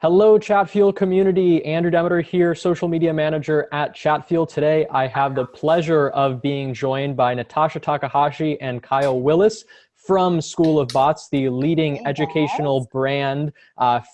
Hello, Chatfuel community. Andrew Demeter here, social media manager at Chatfuel. Today, I have the pleasure of being joined by Natasha Takahashi and Kyle Willis from School of Bots, the leading educational brand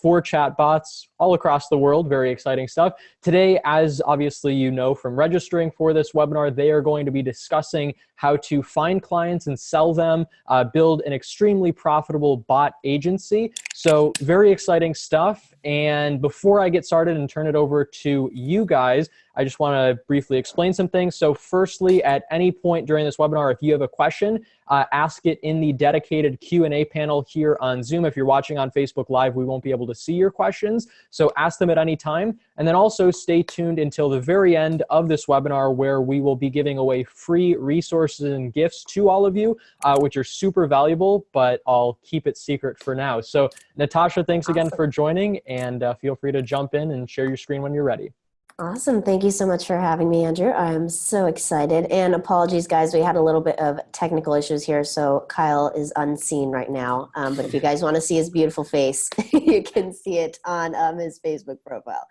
for chatbots all across the world. Very exciting stuff. Today, as obviously you know from registering for this webinar, they are going to be discussing how to find clients and sell them, build an extremely profitable bot agency. So very exciting stuff. And before I get started and turn it over to you guys, I just want to briefly explain some things. So firstly, at any point during this webinar, if you have a question, ask it in the dedicated Q&A panel here on Zoom. If you're watching on Facebook Live, we won't be able to see your questions. So ask them at any time. And then also stay tuned until the very end of this webinar where we will be giving away free resources and gifts to all of you, which are super valuable, but I'll keep it secret for now. So Natasha, thanks again for joining, and feel free to jump in and share your screen when you're ready. Awesome. Thank you so much for having me, Andrew. I'm so excited. And apologies, guys. We had a little bit of technical issues here, so Kyle is unseen right now. But if you guys want to see his beautiful face, you can see it on his Facebook profile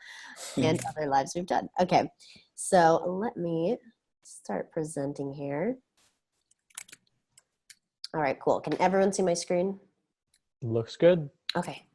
and other lives we've done. Okay, so let me start presenting here. All right, cool. Can everyone see my screen? Looks good. Okay.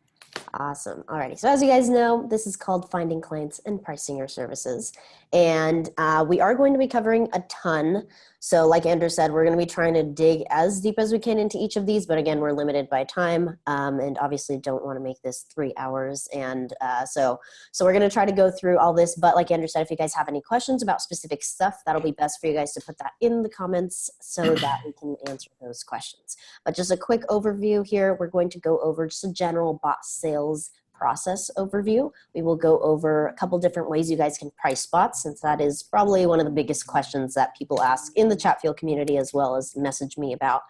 Awesome. Alrighty. So as you guys know, this is called Finding Clients and Pricing Your Services. And we are going to be covering a ton. So like Andrew said, we're going to be trying to dig as deep as we can into each of these. But again, we're limited by time and obviously don't want to make this 3 hours. And so we're going to try to go through all this. But like Andrew said, if you guys have any questions about specific stuff, that'll be best for you guys to put that in the comments so that we can answer those questions. But just a quick overview here. We're going to go over just a general bot sales process overview. We will go over a couple different ways you guys can price bots, since that is probably one of the biggest questions that people ask in the Chatfield community as well as message me about.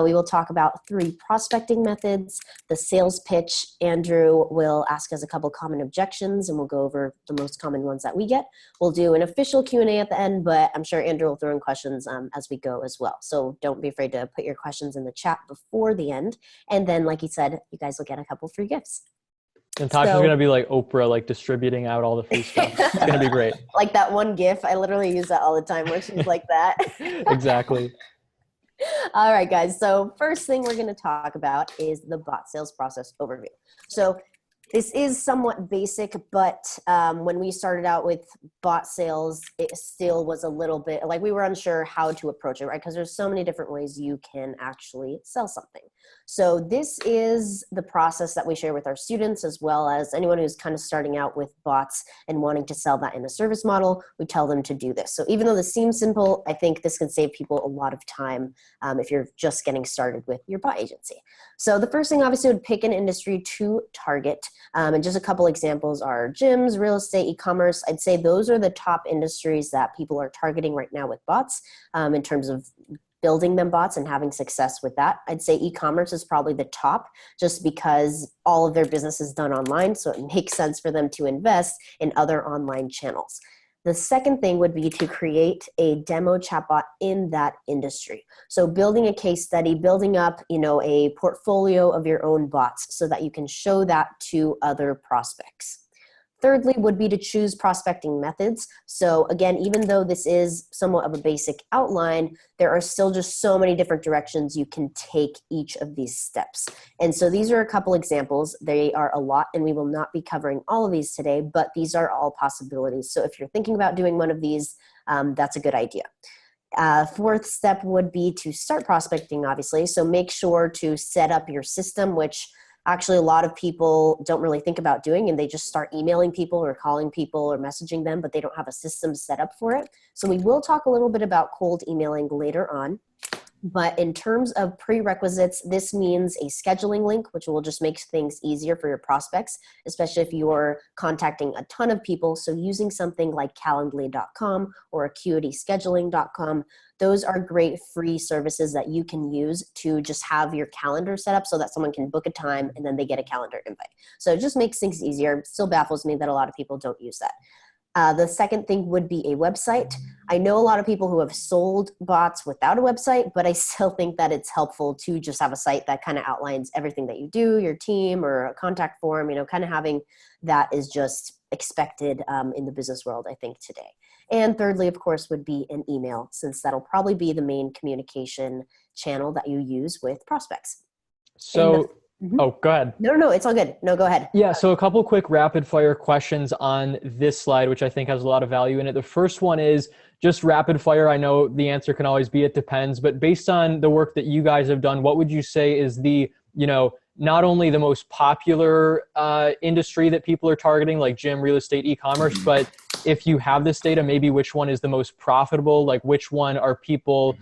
We will talk about 3 prospecting methods, the sales pitch. Andrew will ask us a couple common objections and we'll go over the most common ones that we get. We'll do an official Q&A at the end, but I'm sure Andrew will throw in questions as we go as well. So don't be afraid to put your questions in the chat before the end. And then, like he said, you guys will get a couple free gifts. Natasha's going to be like Oprah, like distributing out all the free stuff. It's going to be great. Like that one GIF. I literally use that all the time where she's like that. Exactly. All right, guys. So first thing we're going to talk about is the bot sales process overview. So this is somewhat basic, but when we started out with bot sales, it still was a little bit like we were unsure how to approach it, right? Because there's so many different ways you can actually sell something. So this is the process that we share with our students, as well as anyone who's kind of starting out with bots and wanting to sell that in a service model. We tell them to do this. So even though this seems simple, I think this can save people a lot of time if you're just getting started with your bot agency. So the first thing, obviously, would pick an industry to target. And just a couple examples are gyms, real estate, e-commerce. I'd say those are the top industries that people are targeting right now with bots in terms of building them bots and having success with that. I'd say e-commerce is probably the top just because all of their business is done online, so it makes sense for them to invest in other online channels. The second thing would be to create a demo chatbot in that industry. So building a case study, building up, a portfolio of your own bots so that you can show that to other prospects. Thirdly would be to choose prospecting methods. So again, even though this is somewhat of a basic outline, there are still just so many different directions you can take each of these steps. And so these are a couple examples. They are a lot, and we will not be covering all of these today, but these are all possibilities. So if you're thinking about doing one of these, that's a good idea. Fourth step would be to start prospecting, obviously. So make sure to set up your system, which actually a lot of people don't really think about doing, and they just start emailing people or calling people or messaging them, but they don't have a system set up for it. So we will talk a little bit about cold emailing later on. But in terms of prerequisites, this means a scheduling link, which will just make things easier for your prospects, especially if you're contacting a ton of people. So using something like calendly.com or acuityscheduling.com, those are great free services that you can use to just have your calendar set up so that someone can book a time and then they get a calendar invite. So it just makes things easier. It still baffles me that a lot of people don't use that. The second thing would be a website. I know a lot of people who have sold bots without a website, but I still think that it's helpful to just have a site that kind of outlines everything that you do, your team, or a contact form, kind of having that is just expected in the business world, I think, today. And thirdly, of course, would be an email, since that'll probably be the main communication channel that you use with prospects. So, oh, go ahead. No, it's all good. No, go ahead. Yeah, so a couple quick rapid fire questions on this slide, which I think has a lot of value in it. The first one is just rapid fire. I know the answer can always be it depends, but based on the work that you guys have done, what would you say is the, not only the most popular industry that people are targeting, like gym, real estate, e-commerce, but if you have this data, maybe which one is the most profitable? Like which one are people,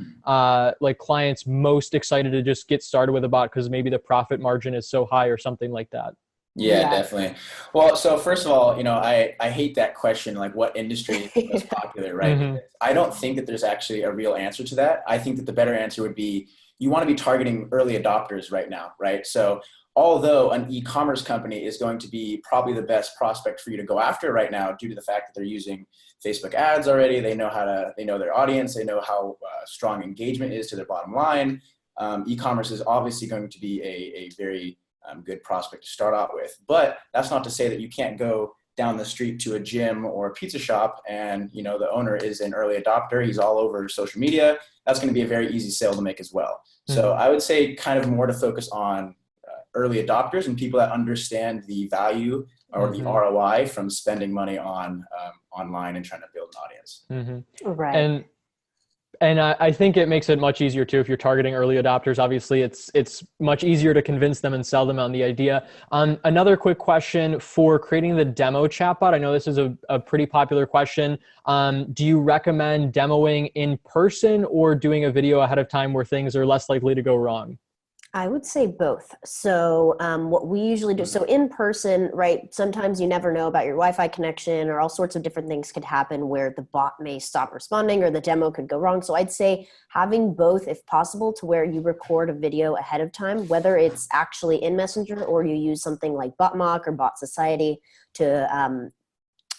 like clients, most excited to just get started with a bot because maybe the profit margin is so high or something like that? Yeah, definitely. Well, so first of all, I hate that question, like what industry is most popular, right? I don't think that there's actually a real answer to that. I think that the better answer would be you want to be targeting early adopters right now, right? So although an e-commerce company is going to be probably the best prospect for you to go after right now due to the fact that they're using Facebook ads already, they know their audience, they know how strong engagement is to their bottom line. E-commerce is obviously going to be a very good prospect to start out with. But that's not to say that you can't go down the street to a gym or a pizza shop and the owner is an early adopter, he's all over social media. That's going to be a very easy sale to make as well. So I would say kind of more to focus on early adopters and people that understand the value or the ROI from spending money on online and trying to build an audience. Right. And I think it makes it much easier too if you're targeting early adopters. Obviously, it's much easier to convince them and sell them on the idea. Another quick question for creating the demo chatbot. I know this is a pretty popular question. Do you recommend demoing in person or doing a video ahead of time where things are less likely to go wrong? I would say both. So what we usually do, so in person, right, sometimes you never know about your Wi-Fi connection or all sorts of different things could happen where the bot may stop responding or the demo could go wrong. So I'd say having both if possible to where you record a video ahead of time, whether it's actually in Messenger or you use something like BotMock or Bot Society to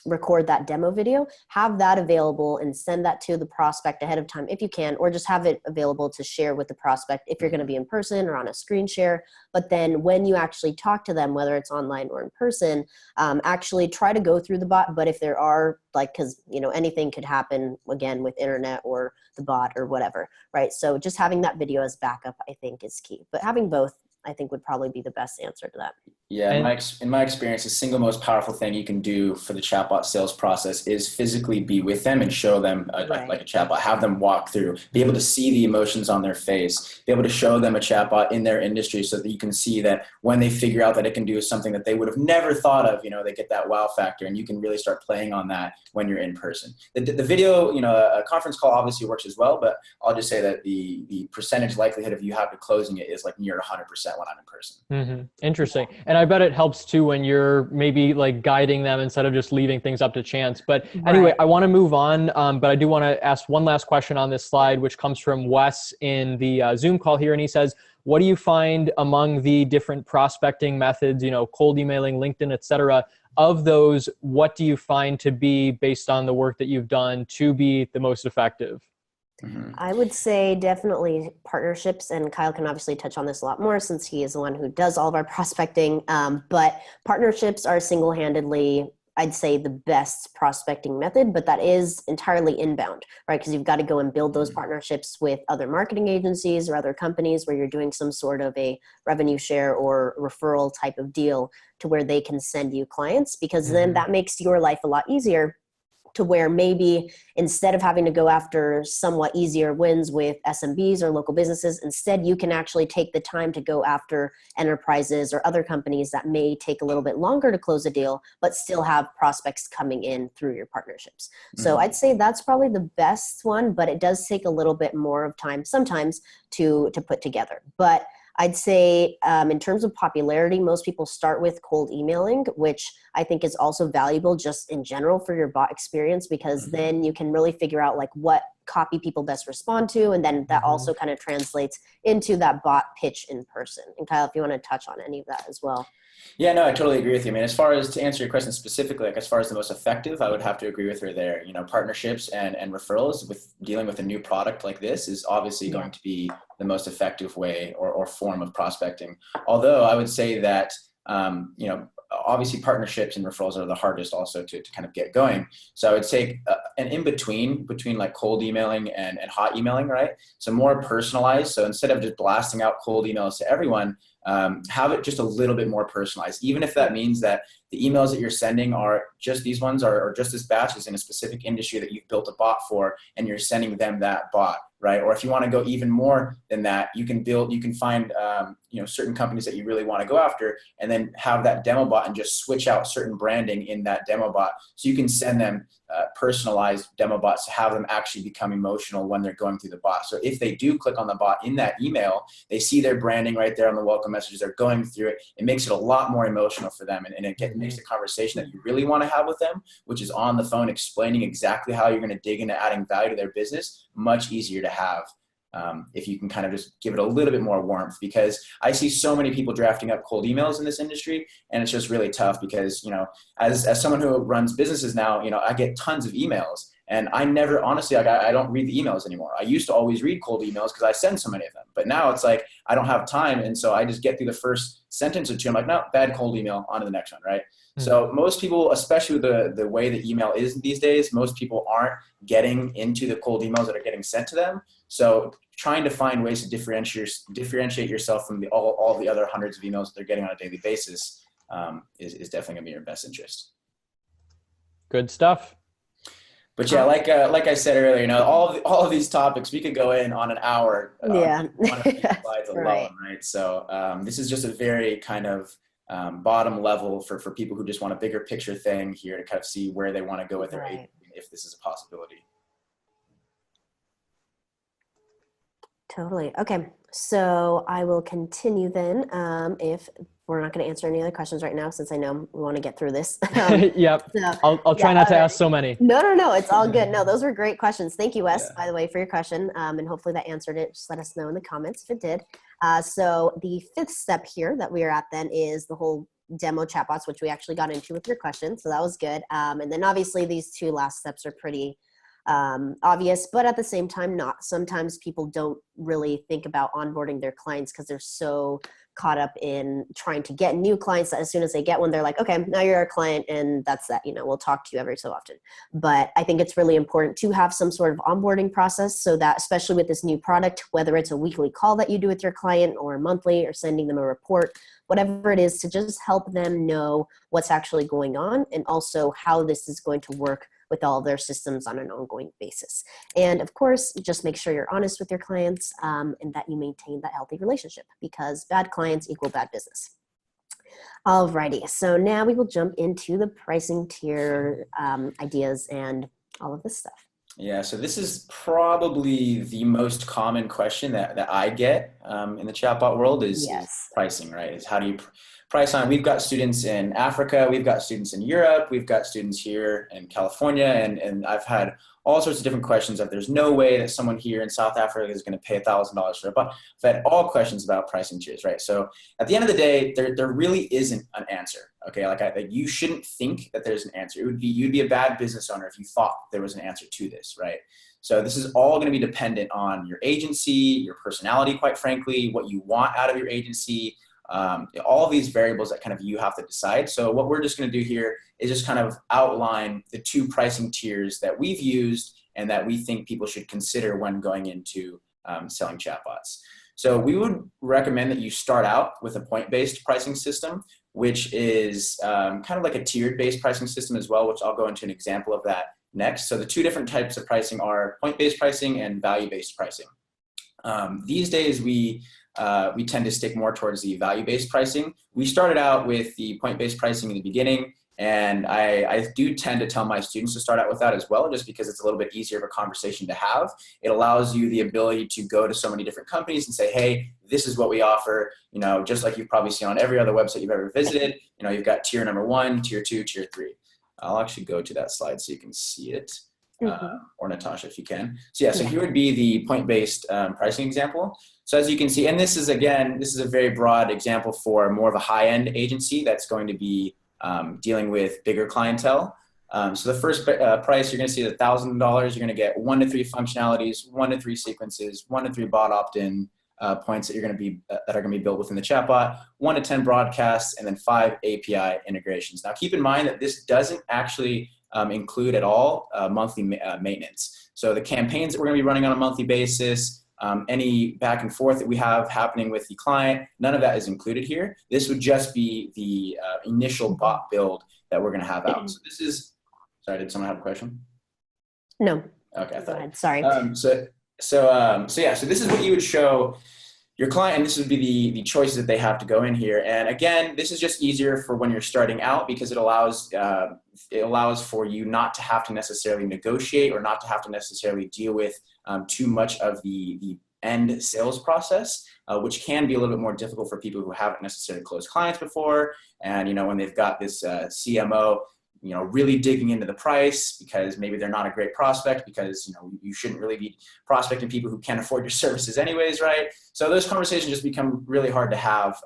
record that demo video, have that available and send that to the prospect ahead of time if you can, or just have it available to share with the prospect if you're going to be in person or on a screen share. But then when you actually talk to them, whether it's online or in person, actually try to go through the bot. But if there are because anything could happen again with internet or the bot or whatever, right? So just having that video as backup, I think is key, but having both I think would probably be the best answer to that. Yeah, in my experience, the single most powerful thing you can do for the chatbot sales process is physically be with them and show them like a chatbot, have them walk through, be able to see the emotions on their face, be able to show them a chatbot in their industry so that you can see that when they figure out that it can do something that they would have never thought of, they get that wow factor, and you can really start playing on that when you're in person. The video, a conference call obviously works as well, but I'll just say that the percentage likelihood of you have to closing it is like near 100% when I'm in person. Interesting. And I bet it helps too when you're maybe like guiding them instead of just leaving things up to chance. But anyway, I want to move on, but I do want to ask one last question on this slide, which comes from Wes in the Zoom call here. And he says, what do you find among the different prospecting methods, cold emailing, LinkedIn, et cetera? Of those, what do you find to be, based on the work that you've done, to be the most effective? I would say definitely partnerships, and Kyle can obviously touch on this a lot more since he is the one who does all of our prospecting, but partnerships are single-handedly, I'd say, the best prospecting method, but that is entirely inbound, right? Because you've got to go and build those partnerships with other marketing agencies or other companies where you're doing some sort of a revenue share or referral type of deal to where they can send you clients, because then that makes your life a lot easier, to where maybe instead of having to go after somewhat easier wins with SMBs or local businesses, instead you can actually take the time to go after enterprises or other companies that may take a little bit longer to close a deal, but still have prospects coming in through your partnerships. So I'd say that's probably the best one, but it does take a little bit more of time sometimes to put together. But I'd say in terms of popularity, most people start with cold emailing, which I think is also valuable just in general for your bot experience, because then you can really figure out like what copy people best respond to. And then that also kind of translates into that bot pitch in person. And Kyle, if you want to touch on any of that as well. Yeah, no, I totally agree with you. I mean, as far as to answer your question specifically, like as far as the most effective, I would have to agree with her there. You know, partnerships and referrals with dealing with a new product like this is obviously Yeah. going to be the most effective way or form of prospecting. Although I would say that, you know, obviously partnerships and referrals are the hardest also to kind of get going. So I would say an between like cold emailing and hot emailing, right? So more personalized. So instead of just blasting out cold emails to everyone, have it just a little bit more personalized, even if that means that the emails that you're sending are just these ones or just this batch is in a specific industry that you've built a bot for and you're sending them that bot, right? Or if you want to go even more than that, you can find, you know, certain companies that you really want to go after and then have that demo bot and just switch out certain branding in that demo bot. So you can send them personalized demo bots to have them actually become emotional when they're going through the bot. So if they do click on the bot in that email, they see their branding right there on the welcome messages, they're going through it. It makes it a lot more emotional for them. And it makes the conversation that you really want to have with them, which is on the phone, explaining exactly how you're going to dig into adding value to their business, much easier to have. If you can kind of just give it a little bit more warmth, because I see so many people drafting up cold emails in this industry, and it's just really tough because, you know, as someone who runs businesses now, you know, I get tons of emails and I never, honestly, like I don't read the emails anymore. I used to always read cold emails because I send so many of them, but now it's like, I don't have time. And so I just get through the first sentence or two. I'm like, no, bad cold email, on to the next one. Right. So most people, especially with the way that email is these days, most people aren't getting into the cold emails that are getting sent to them. So trying to find ways to differentiate yourself from all the other hundreds of emails that they're getting on a daily basis is definitely gonna be in your best interest. Good stuff. But yeah, like I said earlier, you know, all of these topics, we could go in on an hour. Yeah. One of these slides alone, Right. right? So this is just a very kind of bottom level for people who just want a bigger picture thing here to kind of see where they want to go with their agency, if this is a possibility. Totally. Okay. So I will continue then. If we're not going to answer any other questions right now, since I know we want to get through this. Yep. So, I'll try not to ask so many. No. It's all good. No, those were great questions. Thank you, Wes, Yeah. by the way, for your question. And hopefully that answered it. Just let us know in the comments if it did. So the fifth step here that we are at then is the whole demo chatbots, which we actually got into with your question. So that was good. And then obviously these two last steps are pretty obvious, but at the same time not. Sometimes people don't really think about onboarding their clients because they're so caught up in trying to get new clients that as soon as they get one, they're like, okay, now you're our client and that's that, you know, we'll talk to you every so often. But I think it's really important to have some sort of onboarding process so that, especially with this new product, whether it's a weekly call that you do with your client or monthly or sending them a report, whatever it is, to just help them know what's actually going on and also how this is going to work with all of their systems on an ongoing basis. And of course, just make sure you're honest with your clients and that you maintain that healthy relationship, because bad clients equal bad business. Alrighty, so now we will jump into the pricing tier ideas and all of this stuff. Yeah, so this is probably the most common question that I get in the chatbot world is pricing, right? Is how do you price on? We've got students in Africa, we've got students in Europe, we've got students here in California, and I've had all sorts of different questions of there's no way that someone here in South Africa is going to pay $1,000 for a bot. I've had all questions about pricing tiers, right? So at the end of the day, there really isn't an answer. Okay, like you shouldn't think that there's an answer. You'd be a bad business owner if you thought there was an answer to this, right? So this is all going to be dependent on your agency, your personality, quite frankly, what you want out of your agency, all of these variables that kind of you have to decide. So what we're just going to do here is just kind of outline the two pricing tiers that we've used and that we think people should consider when going into selling chatbots. So we would recommend that you start out with a point-based pricing system, which is kind of like a tiered-based pricing system as well, which I'll go into an example of that next. So the two different types of pricing are point-based pricing and value-based pricing. These days, we tend to stick more towards the value-based pricing. We started out with the point-based pricing in the beginning, and I do tend to tell my students to start out with that as well, just because it's a little bit easier of a conversation to have. It allows you the ability to go to so many different companies and say, hey, this is what we offer, you know, just like you've probably seen on every other website you've ever visited. You know, you've got tier number 1, tier 2, tier 3. I'll actually go to that slide so you can see it. or Natasha, if you can. So yeah, so here would be the point-based pricing example. So as you can see, and this is a very broad example for more of a high-end agency that's going to be dealing with bigger clientele. So the first price you're going to see is $1,000. You're going to get 1 to 3 functionalities, 1 to 3 sequences, 1 to 3 bot opt-in points that are going to be built within the chatbot, 1 to 10 broadcasts, and then 5 API integrations. Now, keep in mind that this doesn't actually include at all monthly maintenance. So the campaigns that we're going to be running on a monthly basis, any back and forth that we have happening with the client, none of that is included here. This would just be the initial bot build that we're going to have out. So this is, sorry, did someone have a question? No. Okay, I thought. Go ahead. Sorry. So this is what you would show your client, and this would be the choices that they have to go in here. And again, this is just easier for when you're starting out because it allows for you not to have to necessarily negotiate or not to have to necessarily deal with too much of the end sales process, which can be a little bit more difficult for people who haven't necessarily closed clients before. And when they've got this CMO, really digging into the price because maybe they're not a great prospect because, you shouldn't really be prospecting people who can't afford your services anyways, right? So those conversations just become really hard to have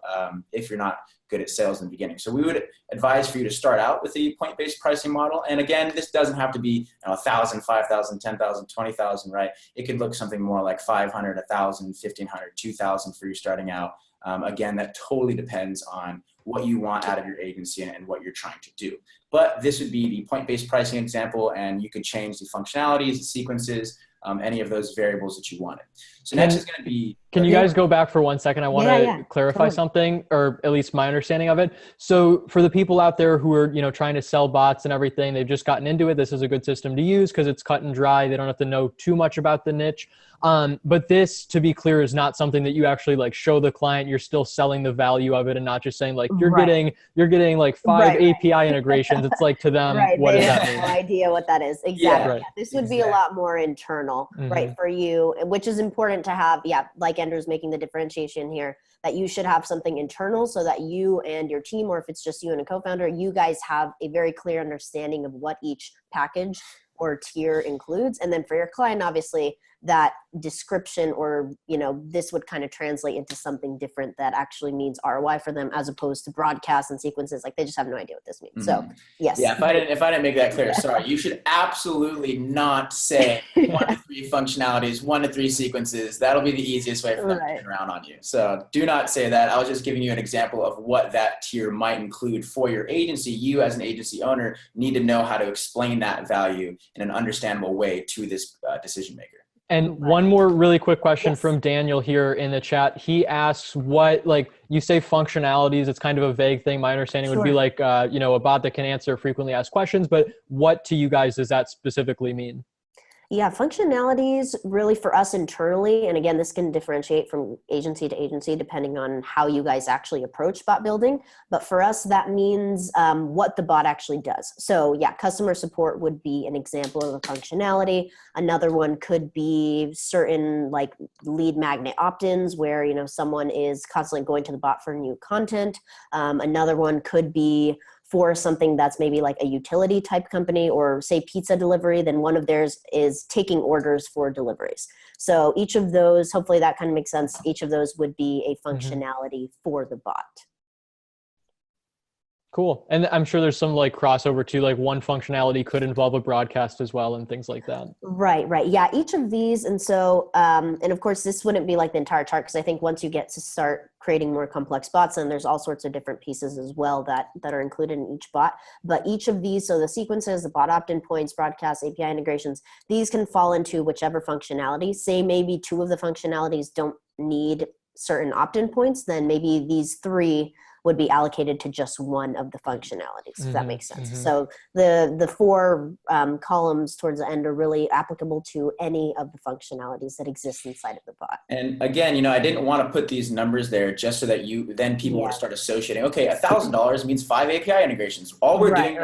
if you're not good at sales in the beginning. So we would advise for you to start out with the point-based pricing model. And again, this doesn't have to be 1,000, 5,000, 10,000, 20,000, right? It could look something more like 500, 1,000, 1,500, 2,000 for you starting out. Again, that totally depends on what you want out of your agency and what you're trying to do. But this would be the point-based pricing example, and you could change the functionalities, the sequences, any of those variables that you wanted. So next is going to be... Can you guys go back for 1 second? I want to clarify something, or at least my understanding of it. So for the people out there who are, trying to sell bots and everything, they've just gotten into it. This is a good system to use because it's cut and dry. They don't have to know too much about the niche. But this, to be clear, is not something that you actually show the client. You're still selling the value of it and not just saying you're getting like 5 API integrations. It's to them, what does that mean? No idea what that is. Exactly. Yeah, right. This would be a lot more internal, right, for you, which is important to have. Yeah, like Andrew's making the differentiation here, that you should have something internal so that you and your team, or if it's just you and a co-founder, you guys have a very clear understanding of what each package or tier includes. And then for your client, obviously, that description or, this would kind of translate into something different that actually means ROI for them as opposed to broadcasts and sequences. They just have no idea what this means. So yes. Yeah, if I didn't make that clear, sorry. You should absolutely not say 1 to 3 functionalities, 1 to 3 sequences. That'll be the easiest way for them to turn around on you. So do not say that. I was just giving you an example of what that tier might include for your agency. You as an agency owner need to know how to explain that value in an understandable way to this decision maker. And one more really quick question from Daniel here in the chat. He asks what, you say functionalities, it's kind of a vague thing. My understanding would be a bot that can answer frequently asked questions, but what to you guys does that specifically mean? Yeah, functionalities really for us internally, and again, this can differentiate from agency to agency depending on how you guys actually approach bot building. But for us, that means what the bot actually does. So yeah, customer support would be an example of a functionality. Another one could be certain lead magnet opt-ins where, someone is constantly going to the bot for new content. Another one could be for something that's maybe like a utility type company or say pizza delivery, then one of theirs is taking orders for deliveries. So each of those, hopefully that kind of makes sense. Each of those would be a functionality for the bot. Cool. And I'm sure there's some crossover too, one functionality could involve a broadcast as well and things like that. Right. Yeah, each of these. And so, and of course this wouldn't be the entire chart because I think once you get to start creating more complex bots, and there's all sorts of different pieces as well that are included in each bot. But each of these, so the sequences, the bot opt-in points, broadcasts, API integrations, these can fall into whichever functionality. Say maybe 2 of the functionalities don't need certain opt-in points, then maybe these 3 would be allocated to just one of the functionalities, if that makes sense. So the 4 columns towards the end are really applicable to any of the functionalities that exist inside of the bot. And again, I didn't want to put these numbers there just so that people would start associating, okay, $1,000 means 5 API integrations. All we're doing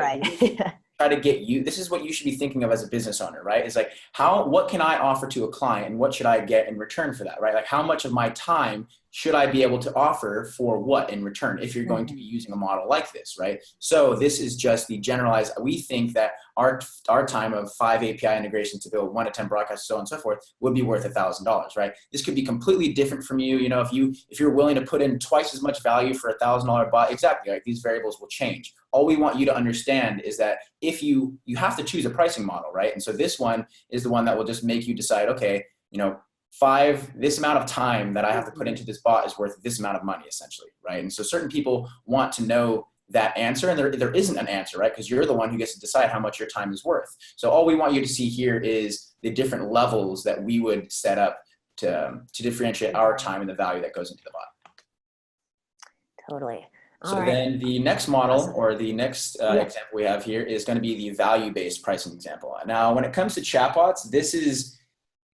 try to get you, this is what you should be thinking of as a business owner, right? It's what can I offer to a client and what should I get in return for that, right? How much of my time should I be able to offer for what in return if you're going to be using a model like this, right? So this is just the generalized, we think that our time of 5 API integrations to build 1 to 10 broadcasts, so on and so forth, would be worth $1,000, right? This could be completely different from you. You know, if you're willing to put in twice as much value for a $1,000 bot, exactly, like these variables will change. All we want you to understand is that if you have to choose a pricing model, right? And so this one is the one that will just make you decide, okay, you know, this amount of time that I have to put into this bot is worth this amount of money, essentially, right? And so certain people want to know that answer, and there isn't an answer, right? Because you're the one who gets to decide how much your time is worth. So all we want you to see here is the different levels that we would set up to differentiate our time and the value that goes into the bot. Totally. So then the next model, or the next example we have here, is going to be the value-based pricing example. Now, when it comes to chatbots, this is,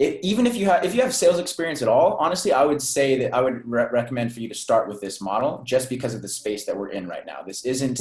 even if you have sales experience at all, honestly, I would say that I would recommend for you to start with this model, just because of the space that we're in right now. This isn't,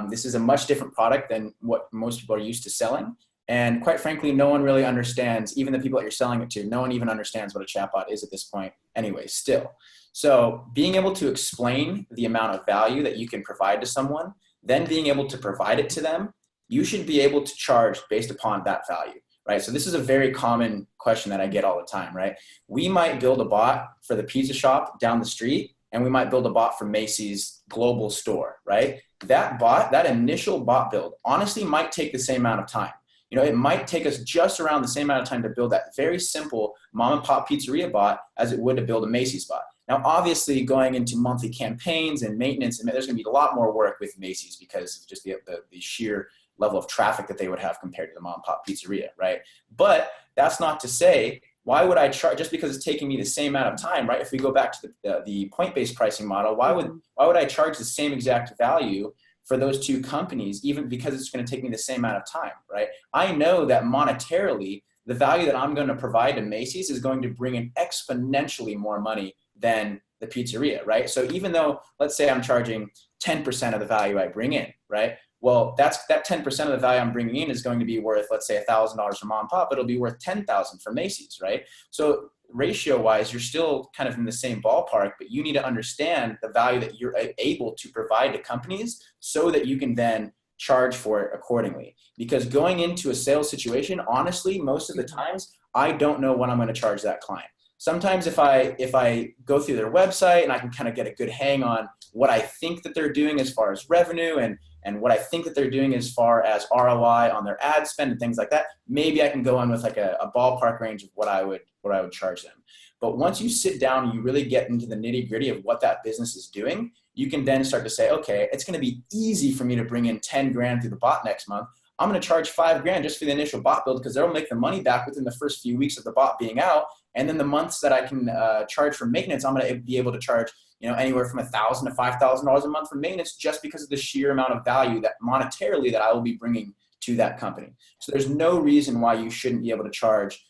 this is a much different product than what most people are used to selling. And quite frankly, no one really understands, even the people that you're selling it to, no one even understands what a chatbot is at this point anyway, still. So being able to explain the amount of value that you can provide to someone, then being able to provide it to them, you should be able to charge based upon that value. Right? So this is a very common question that I get all the time, right? We might build a bot for the pizza shop down the street, and we might build a bot for Macy's global store, right? That bot, that initial bot build, honestly might take the same amount of time. You know, it might take us just around the same amount of time to build that very simple mom and pop pizzeria bot as it would to build a Macy's bot. Now, obviously, going into monthly campaigns and maintenance, and there's going to be a lot more work with Macy's because of just the sheer level of traffic that they would have compared to the mom and pop pizzeria, right? But that's not to say, why would I charge, just because it's taking me the same amount of time, right? If we go back to the point-based pricing model, why would I charge the same exact value for those two companies, even because it's going to take me the same amount of time, right? I know that monetarily, the value that I'm going to provide to Macy's is going to bring in exponentially more money than the pizzeria, right? So even though, let's say I'm charging 10% of the value I bring in, right? Well, that 10% of the value I'm bringing in is going to be worth, let's say, $1,000 for mom and pop, but it'll be worth $10,000 for Macy's, right? So ratio-wise, you're still kind of in the same ballpark, but you need to understand the value that you're able to provide to companies so that you can then charge for it accordingly. Because going into a sales situation, honestly, most of the times, I don't know what I'm going to charge that client. Sometimes if I go through their website and I can kind of get a good hang on what I think that they're doing as far as revenue and what I think that they're doing as far as ROI on their ad spend and things like that, maybe I can go in with like a ballpark range of what I would charge them. But once you sit down and you really get into the nitty gritty of what that business is doing, you can then start to say, okay, it's going to be easy for me to bring in 10 grand through the bot next month. I'm going to charge 5 grand just for the initial bot build because they'll make the money back within the first few weeks of the bot being out. And then the months that I can charge for maintenance, I'm going to be able to charge, you know, anywhere from $1,000 to $5,000 a month for maintenance, just because of the sheer amount of value that monetarily that I will be bringing to that company. So there's no reason why you shouldn't be able to charge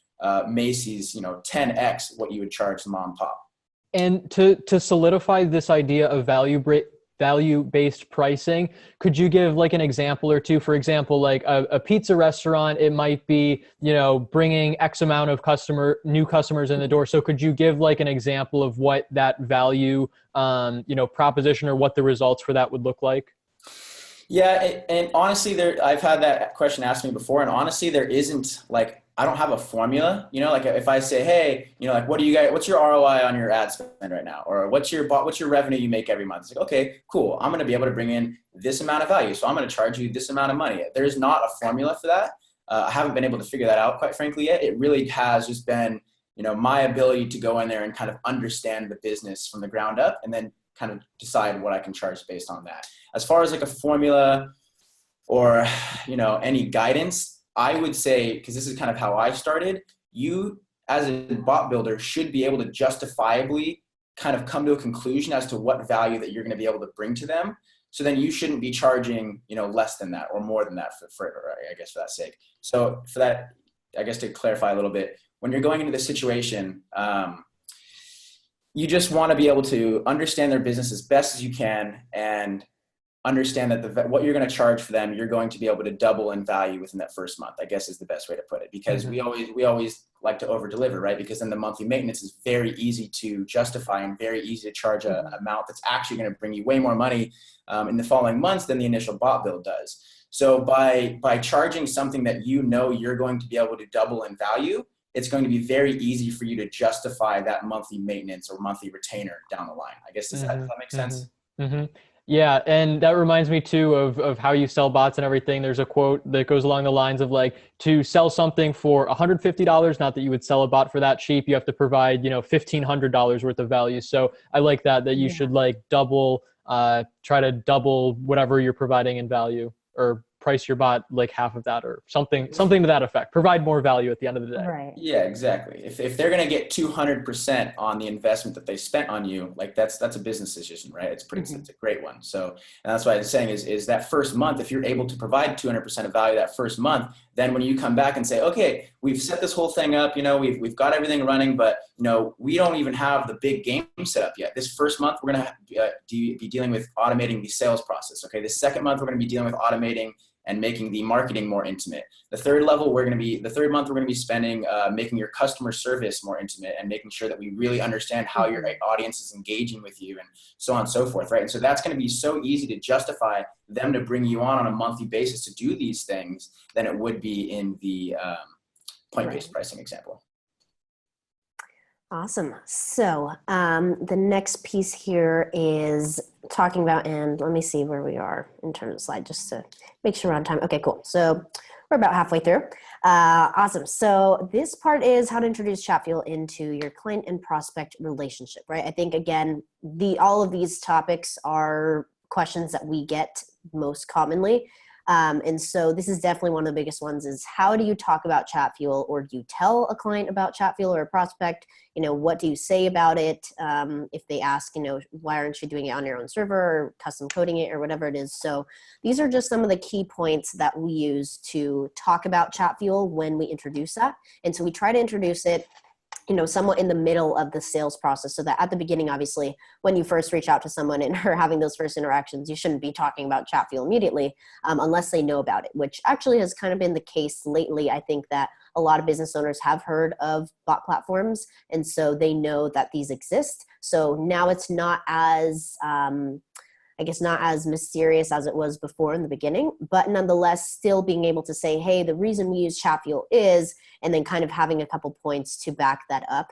Macy's, you know, 10x what you would charge the mom and pop. And to solidify this idea of value-based pricing, could you give like an example or two? For example, like a pizza restaurant, it might be, you know, bringing X amount of new customers in the door. So could you give like an example of what that value, you know, proposition or what the results for that would look like? Yeah, and honestly, I've had that question asked me before, and honestly, there isn't like, I don't have a formula, you know, like if I say, hey, you know, like, what's your ROI on your ad spend right now? Or what's your revenue you make every month? It's like, okay, cool. I'm going to be able to bring in this amount of value. So I'm going to charge you this amount of money. There's not a formula for that. I haven't been able to figure that out, quite frankly, yet. It really has just been, you know, my ability to go in there and kind of understand the business from the ground up and then kind of decide what I can charge based on that. As far as like a formula or, you know, any guidance, I would say, because this is kind of how I started, you as a bot builder should be able to justifiably kind of come to a conclusion as to what value that you're going to be able to bring to them. So then you shouldn't be charging, you know, less than that or more than that for I guess, for that sake. So for that, I guess to clarify a little bit, when you're going into the situation, you just want to be able to understand their business as best as you can and understand that what you're going to charge for them, you're going to be able to double in value within that first month, I guess is the best way to put it. Because we always like to over deliver, right? Because then the monthly maintenance is very easy to justify and very easy to charge an amount that's actually going to bring you way more money in the following months than the initial bot build does. So by charging something that you know you're going to be able to double in value, it's going to be very easy for you to justify that monthly maintenance or monthly retainer down the line. I guess, does that make sense? Yeah, and that reminds me too of how you sell bots and everything. There's a quote that goes along the lines of like, to sell something for $150, not that you would sell a bot for that cheap, you have to provide, $1,500 worth of value. So I like that you should like try to double whatever you're providing in value, or price your bot like half of that, or something to that effect. Provide more value at the end of the day. Right. Yeah, exactly. If they're going to get 200% on the investment that they spent on you, like that's a business decision, right? It's it's a great one. So, and that's what I was saying is that first month, if you're able to provide 200% of value that first month, then when you come back and say, okay, we've set this whole thing up, we've got everything running, but we don't even have the big game set up yet. This first month, we're going to be dealing with automating the sales process. Okay. The second month, we're going to be dealing with automating and making the marketing more intimate. The third month, we're going to be spending making your customer service more intimate and making sure that we really understand how your audience is engaging with you, and so on and so forth, right? And so that's going to be so easy to justify them to bring you on a monthly basis to do these things than it would be in the point-based pricing example. Awesome. So the next piece here is talking about, and let me see where we are in terms of slide, just to make sure we're on time. Okay, cool. So we're about halfway through. Awesome. So this part is how to introduce Chatfuel into your client and prospect relationship, right? I think, again, all of these topics are questions that we get most commonly. And so this is definitely one of the biggest ones, is how do you talk about Chatfuel, or do you tell a client about Chatfuel or a prospect? What do you say about it? If they ask, why aren't you doing it on your own server or custom coding it or whatever it is? So these are just some of the key points that we use to talk about Chatfuel when we introduce that. And so we try to introduce it somewhat in the middle of the sales process, so that at the beginning, obviously, when you first reach out to someone and are having those first interactions, you shouldn't be talking about Chatfuel immediately unless they know about it, which actually has kind of been the case lately. I think that a lot of business owners have heard of bot platforms, and so they know that these exist. So now it's not as not as mysterious as it was before in the beginning, but nonetheless, still being able to say, hey, the reason we use Chatfuel is, and then kind of having a couple points to back that up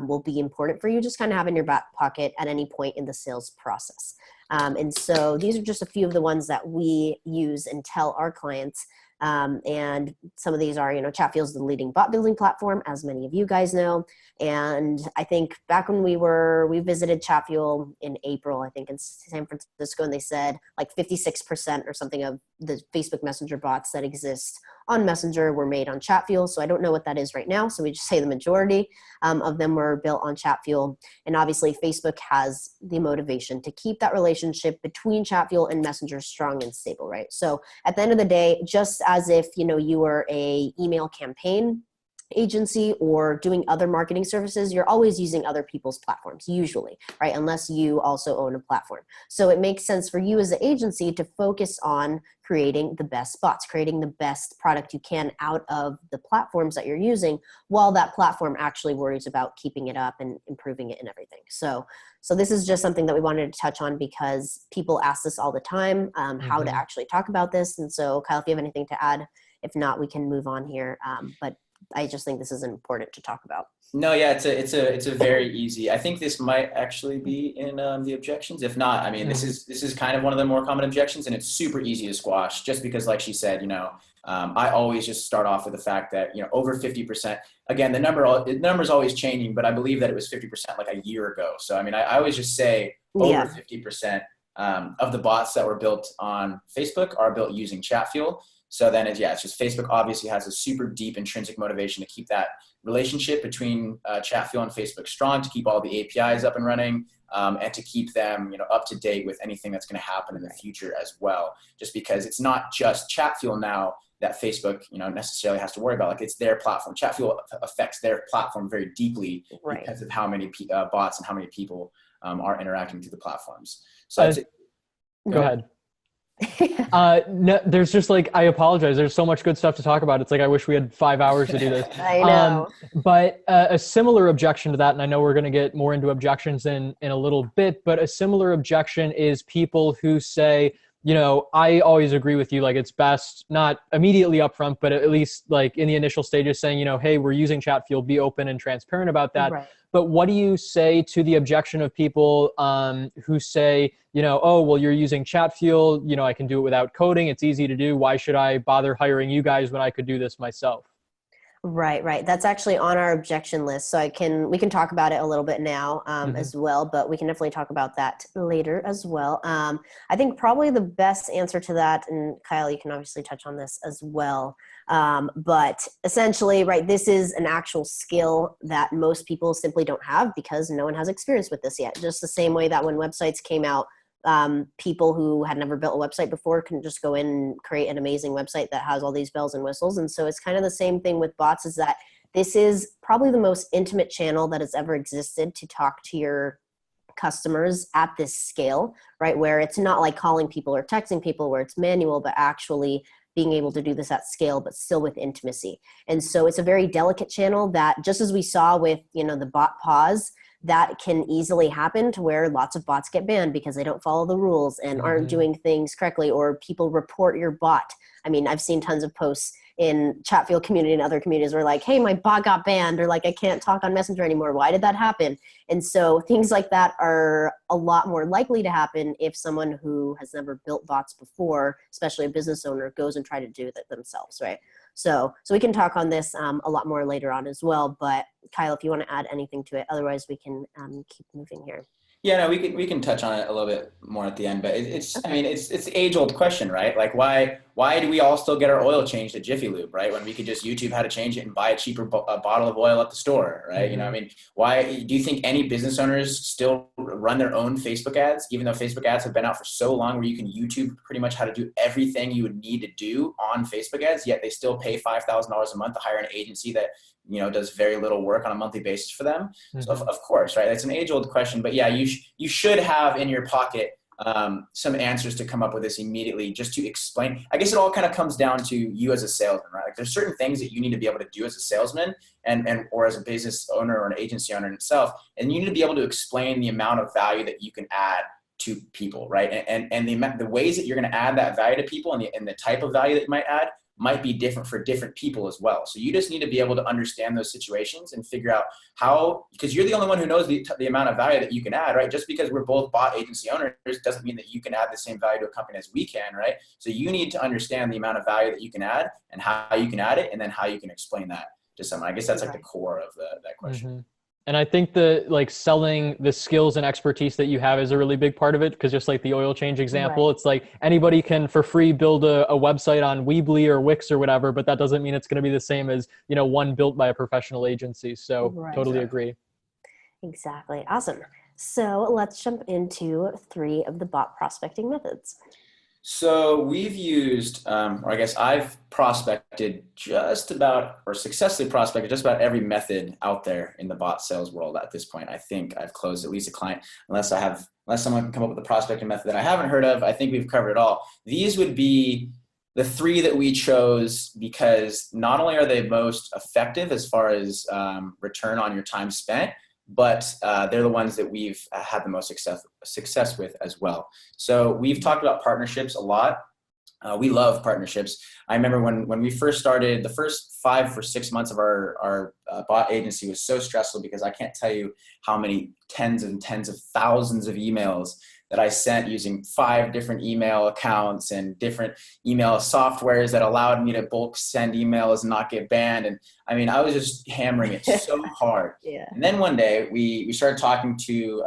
will be important for you, just kind of have in your back pocket at any point in the sales process. And so these are just a few of the ones that we use and tell our clients. And some of these are, Chatfuel is the leading bot building platform, as many of you guys know. And I think back when we visited Chatfuel in April, I think in San Francisco, and they said like 56% or something of the Facebook Messenger bots that exist on Messenger were made on Chatfuel. So I don't know what that is right now. So we just say the majority of them were built on Chatfuel. And obviously Facebook has the motivation to keep that relationship between Chatfuel and Messenger strong and stable, right? So at the end of the day, just as if, you were a email campaign agency or doing other marketing services, you're always using other people's platforms, usually, right? Unless you also own a platform. So it makes sense for you as an agency to focus on creating the best bots, creating the best product you can out of the platforms that you're using, while that platform actually worries about keeping it up and improving it and everything. So this is just something that we wanted to touch on because people ask this all the time, how to actually talk about this. And so Kyle, if you have anything to add, if not, we can move on here. But I just think this is important to talk about. No, yeah, it's a very easy. I think this might actually be in the objections. If not, I mean, this is kind of one of the more common objections, and it's super easy to squash. Just because, like she said, I always just start off with the fact that over 50%. Again, the number's always changing, but I believe that it was 50% like a year ago. So I mean, I always just say over 50% of the bots that were built on Facebook are built using Chatfuel. So then it's just Facebook obviously has a super deep intrinsic motivation to keep that relationship between Chatfuel and Facebook strong, to keep all the APIs up and running, and to keep them up to date with anything that's going to happen in the future as well. Just because it's not just Chatfuel now that Facebook necessarily has to worry about. Like, it's their platform. Chatfuel affects their platform very deeply because of how many bots and how many people are interacting through the platforms. So go ahead. No, there's just I apologize. There's so much good stuff to talk about. It's I wish we had 5 hours to do this. I know. But a similar objection to that, and I know we're going to get more into objections in a little bit, but a similar objection is people who say, I always agree with you. Like, it's best not immediately upfront, but at least like in the initial stages saying, hey, we're using Chatfuel, be open and transparent about that. Right. But what do you say to the objection of people who say, oh, well, you're using Chatfuel, I can do it without coding. It's easy to do. Why should I bother hiring you guys when I could do this myself? Right. That's actually on our objection list. So we can talk about it a little bit now as well, but we can definitely talk about that later as well. I think probably the best answer to that, and Kyle, you can obviously touch on this as well. But essentially, right, this is an actual skill that most people simply don't have because no one has experience with this yet. Just the same way that when websites came out, people who had never built a website before can just go in and create an amazing website that has all these bells and whistles. And so it's kind of the same thing with bots, is that this is probably the most intimate channel that has ever existed to talk to your customers at this scale, right? Where it's not like calling people or texting people where it's manual, but actually being able to do this at scale, but still with intimacy. And so it's a very delicate channel that, just as we saw with, the bot pause, that can easily happen to where lots of bots get banned because they don't follow the rules and aren't doing things correctly, or people report your bot. I mean, I've seen tons of posts in Chatfield community and other communities where like, hey, my bot got banned, or like, I can't talk on Messenger anymore. Why did that happen? And so things like that are a lot more likely to happen if someone who has never built bots before, especially a business owner, goes and try to do that themselves, right? So we can talk on this a lot more later on as well. But Kyle, if you want to add anything to it, otherwise we can keep moving here. Yeah, no, we can touch on it a little bit more at the end, but I mean, it's the age old question, right? Like, why do we all still get our oil changed at Jiffy Lube, right? When we could just YouTube how to change it and buy a cheaper bottle of oil at the store, right? I mean, why do you think any business owners still run their own Facebook ads, even though Facebook ads have been out for so long, where you can YouTube pretty much how to do everything you would need to do on Facebook ads, yet they still pay $5,000 a month to hire an agency that does very little work on a monthly basis for them. So of course, right? That's an age-old question, but yeah, you should have in your pocket some answers to come up with this immediately, just to explain. I guess it all kind of comes down to you as a salesman, right? Like, there's certain things that you need to be able to do as a salesman or as a business owner or an agency owner in itself, and you need to be able to explain the amount of value that you can add to people, right? And the ways that you're going to add that value to people and the type of value that you might add might be different for different people as well. So you just need to be able to understand those situations and figure out how, because you're the only one who knows the amount of value that you can add, right? Just because we're both bot agency owners doesn't mean that you can add the same value to a company as we can, right? So you need to understand the amount of value that you can add and how you can add it, and then how you can explain that to someone. I guess that's like the core of that question. And I think selling the skills and expertise that you have is a really big part of it, because just like the oil change example, It's like anybody can for free build a website on Weebly or Wix or whatever, but that doesn't mean it's going to be the same as, one built by a professional agency. So totally agree. Exactly. Awesome. So let's jump into 3 of the bot prospecting methods. So we've used, or I guess I've prospected successfully prospected just about every method out there in the bot sales world at this point. I think I've closed at least a client, unless someone can come up with a prospecting method that I haven't heard of. I think we've covered it all. These would be the 3 that we chose because not only are they most effective as far as return on your time spent, but they're the ones that we've had the most success with as well. So we've talked about partnerships a lot. We love partnerships. I remember when we first started, the first 5 or 6 months of our bot agency was so stressful, because I can't tell you how many tens and tens of thousands of emails that I sent using 5 different email accounts and different email softwares that allowed me to bulk send emails and not get banned. And I mean, I was just hammering it so hard. And then one day we started talking to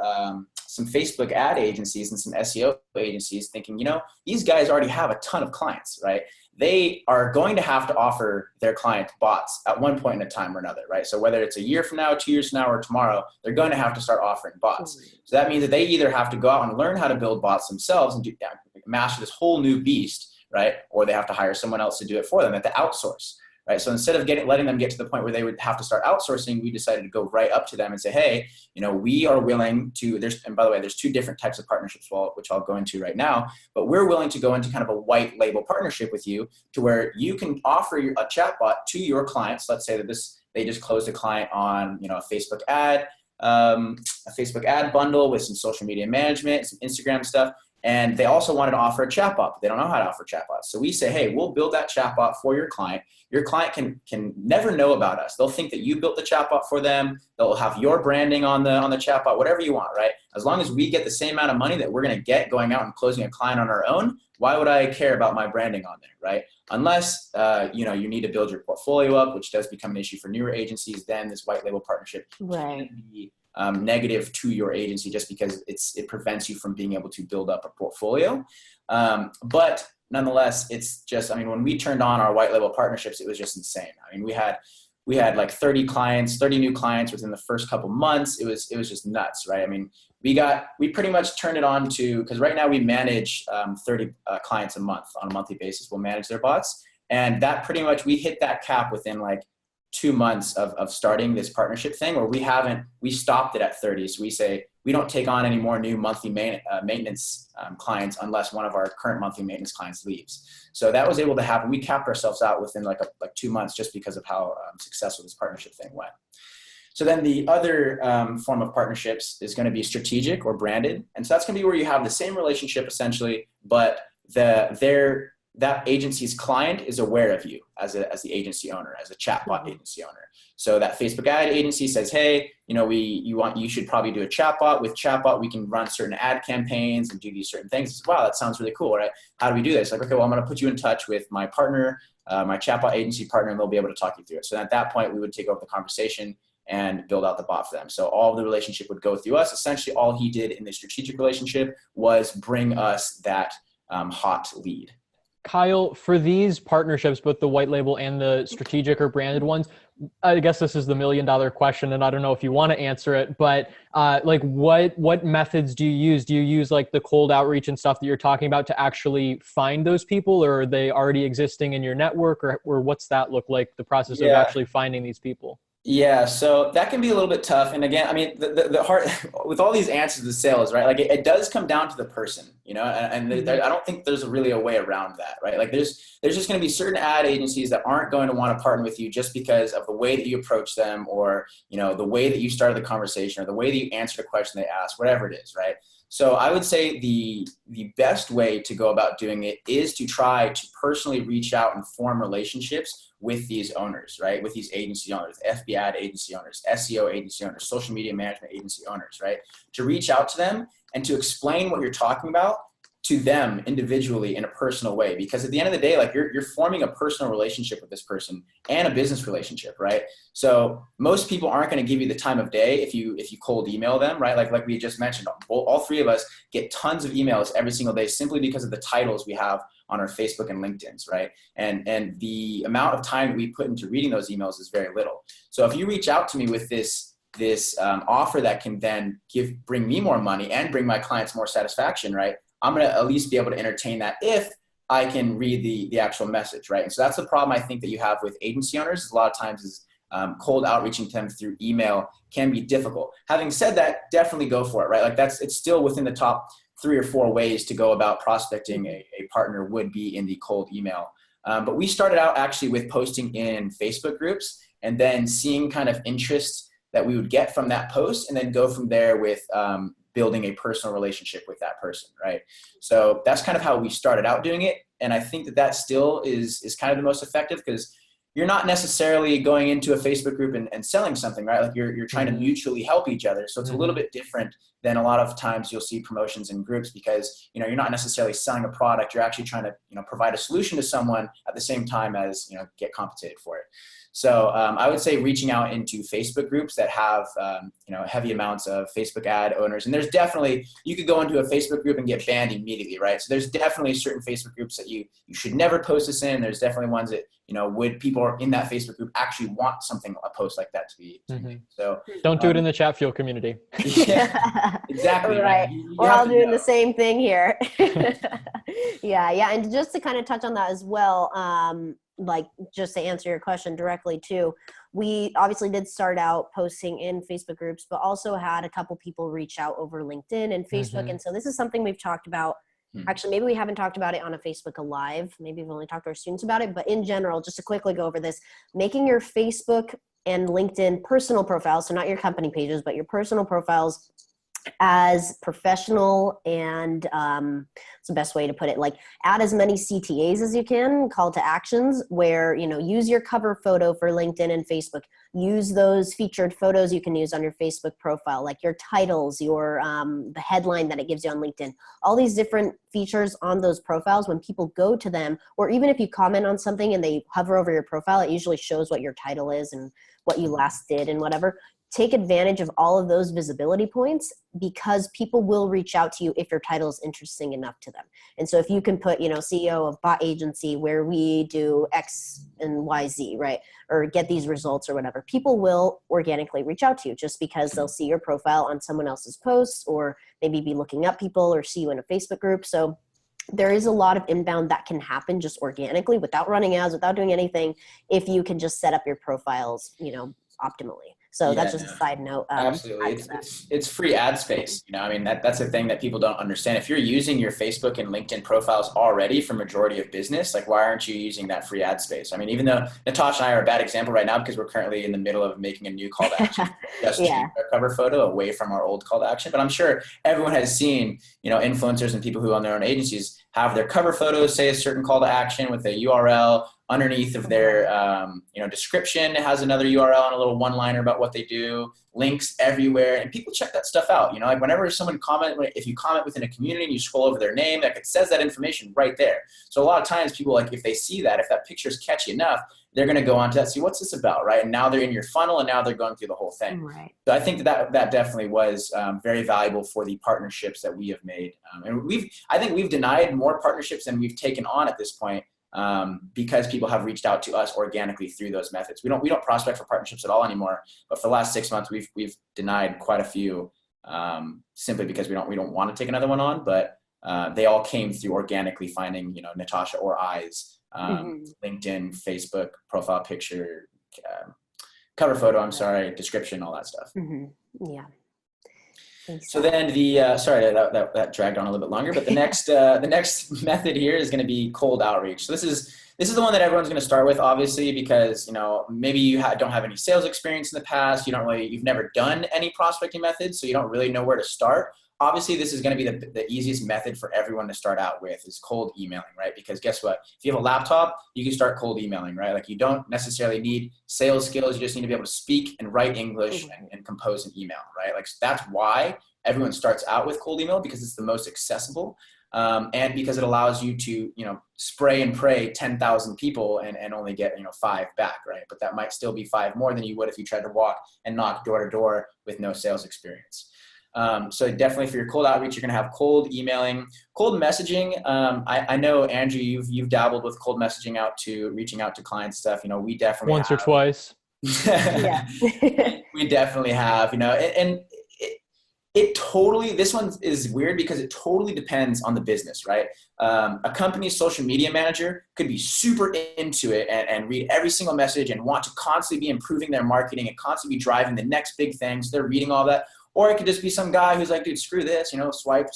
some Facebook ad agencies and some SEO agencies, thinking, these guys already have a ton of clients, right? They are going to have to offer their client bots at one point in a time or another, right? So whether it's a year from now, 2 years from now, or tomorrow, they're going to have to start offering bots. So that means that they either have to go out and learn how to build bots themselves and master this whole new beast, right? Or they have to hire someone else to do it for them, at the outsource. Right. So instead of letting them get to the point where they would have to start outsourcing, we decided to go right up to them and say, hey, we are willing to, and by the way, there's 2 different types of partnerships, which I'll go into right now, but we're willing to go into kind of a white label partnership with you, to where you can offer a chatbot to your clients. Let's say that they just closed a client on, a Facebook ad bundle with some social media management, some Instagram stuff. And they also wanted to offer a chatbot, but they don't know how to offer chatbots. So we say, hey, we'll build that chatbot for your client. Your client can never know about us. They'll think that you built the chatbot for them. They'll have your branding on the chatbot, whatever you want, right? As long as we get the same amount of money that we're going to get going out and closing a client on our own, why would I care about my branding on there, right? Unless you need to build your portfolio up, which does become an issue for newer agencies. Then this white label partnership can be negative to your agency just because it prevents you from being able to build up a portfolio. But nonetheless, it's just, when we turned on our white label partnerships, it was just insane. We had like 30 new clients within the first couple months. It was just nuts, right? We pretty much turned it on to, because right now we manage 30 clients a month on a monthly basis. We'll manage their bots. And that pretty much, we hit that cap within like 2 months of starting this partnership thing, where we stopped it at 30. So we say, we don't take on any more new monthly maintenance clients unless one of our current monthly maintenance clients leaves. So that was able to happen. We capped ourselves out within like 2 months just because of how successful this partnership thing went. So then the other form of partnerships is going to be strategic or branded. And so that's going to be where you have the same relationship essentially, but that agency's client is aware of you as the agency owner, as a chatbot agency owner. So that Facebook ad agency says, hey, you should probably do a chatbot. With chatbot, we can run certain ad campaigns and do these certain things. Wow, that sounds really cool, right? How do we do this? Like, okay, well, I'm going to put you in touch with my partner, my chatbot agency partner, and they'll be able to talk you through it. So at that point, we would take over the conversation and build out the bot for them. So all of the relationship would go through us. Essentially, all he did in the strategic relationship was bring us that hot lead. Kyle, for these partnerships, both the white label and the strategic or branded ones, I guess this is the $1 million question, and I don't know if you want to answer it, but what methods do you use? Do you use like the cold outreach and stuff that you're talking about to actually find those people, or are they already existing in your network, or what's that look like, the process of actually finding these people? Yeah, so that can be a little bit tough. And again, the hard with all these answers to sales, right? Like it does come down to the person, and I don't think there's really a way around that, right? Like there's just going to be certain ad agencies that aren't going to want to partner with you just because of the way that you approach them, or, the way that you started the conversation, or the way that you answered a question they asked, whatever it is, right? So I would say the best way to go about doing it is to try to personally reach out and form relationships with these owners, right? With these agency owners, FB ad agency owners, SEO agency owners, social media management agency owners, right? To reach out to them and to explain what you're talking about to them individually in a personal way. Because at the end of the day, like you're forming a personal relationship with this person and a business relationship, right? So most people aren't going to give you the time of day if you cold email them, right? Like we just mentioned, all three of us get tons of emails every single day simply because of the titles we have on our Facebook and LinkedIn's, right? And the amount of time that we put into reading those emails is very little. So if you reach out to me with this offer that can then bring me more money and bring my clients more satisfaction, right? I'm going to at least be able to entertain that if I can read the actual message, right? And so that's the problem I think that you have with agency owners. A lot of times is cold outreaching to them through email can be difficult. Having said that, definitely go for it, right? Like it's still within the top 3 or 4 ways to go about prospecting a partner would be in the cold email. But we started out actually with posting in Facebook groups and then seeing kind of interest that we would get from that post, and then go from there with building a personal relationship with that person, right? So that's kind of how we started out doing it. And I think that still is kind of the most effective, because you're not necessarily going into a Facebook group and selling something, right? Like you're trying to mutually help each other. So it's a little bit different than a lot of times you'll see promotions in groups, because, you're not necessarily selling a product. You're actually trying to, provide a solution to someone at the same time as, get compensated for it. So I would say reaching out into Facebook groups that have, heavy amounts of Facebook ad owners. And there's definitely, you could go into a Facebook group and get banned immediately, right? So there's definitely certain Facebook groups that you should never post this in. There's definitely ones that, would people in that Facebook group actually want a post like that to be. So don't do it in the Chatfuel community. Yeah, exactly. Right. We're all doing the same thing here. Yeah. And just to kind of touch on that as well, like just to answer your question directly too, we obviously did start out posting in Facebook groups, but also had a couple people reach out over LinkedIn and Facebook. And so this is something we've talked about. Actually, maybe we haven't talked about it on a Facebook Live. Maybe we've only talked to our students about it, but in general, just to quickly go over this, making your Facebook and LinkedIn personal profiles, so not your company pages, but your personal profiles, as professional and it's the best way to put it, like add as many CTAs as you can, call to actions, where, you know, use your cover photo for LinkedIn and Facebook, use those featured photos you can use on your Facebook profile, like your titles, your the headline that it gives you on LinkedIn, all these different features on those profiles. When people go to them, or even if you comment on something and they hover over your profile, it usually shows what your title is and what you last did and whatever. Take advantage of all of those visibility points, because people will reach out to you if your title is interesting enough to them. And so if you can put, you know, CEO of bot agency where we do X and Y, Z, right? Or get these results or whatever, people will organically reach out to you just because they'll see your profile on someone else's posts, or maybe be looking up people or see you in a Facebook group. So there is a lot of inbound that can happen just organically without running ads, without doing anything, if you can just set up your profiles, you know, optimally. So that's just a side note. Absolutely. It's free ad space. You know, I mean, that's the thing that people don't understand. If you're using your Facebook and LinkedIn profiles already for majority of business, like why aren't you using that free ad space? I mean, even though Natasha and I are a bad example right now because we're currently in the middle of making a new call to action, just change our cover photo away from our old call to action. But I'm sure everyone has seen, you know, influencers and people who own their own agencies have their cover photos say a certain call to action with a URL. Underneath of their you know, description, it has another URL and a little one-liner about what they do, links everywhere, and people check that stuff out. You know, like whenever someone if you comment within a community and you scroll over their name, like it says that information right there. So a lot of times people, like, if they see that, if that picture is catchy enough, they're going to go on to that, see what's this about, right? And now they're in your funnel, and now they're going through the whole thing. Right. So I think that definitely was very valuable for the partnerships that we have made. And I think we've denied more partnerships than we've taken on at this point. Because people have reached out to us organically through those methods. We don't prospect for partnerships at all anymore, but for the last 6 months, we've denied quite a few, simply because we don't want to take another one on, but they all came through organically finding, you know, Natasha or I's, LinkedIn, Facebook, profile picture, cover photo, description, all that stuff. Yeah. So then sorry, that dragged on a little bit longer, but the next method here is going to be cold outreach. So this is the one that everyone's going to start with, obviously, because, you know, maybe you don't have any sales experience in the past. You've never done any prospecting methods, so you don't really know where to start. Obviously, this is going to be the easiest method for everyone to start out with, is cold emailing, right? Because guess what? If you have a laptop, you can start cold emailing, right? Like, you don't necessarily need sales skills. You just need to be able to speak and write English and compose an email, right? Like, that's why everyone starts out with cold email, because it's the most accessible, and because it allows you to, you know, spray and pray 10,000 people and only get, you know, 5 back, right? But that might still be 5 more than you would if you tried to walk and knock door to door with no sales experience. So definitely for your cold outreach, you're going to have cold emailing, cold messaging. I know, Andrew, you've dabbled with cold messaging reaching out to client stuff. You know, we definitely once or twice. Yeah. We definitely have, you know, and it totally, this one is weird because it totally depends on the business, right? A company's social media manager could be super into it and read every single message and want to constantly be improving their marketing and constantly be driving the next big thing. So they're reading all that. Or it could just be some guy who's like, dude, screw this, you know, swipe,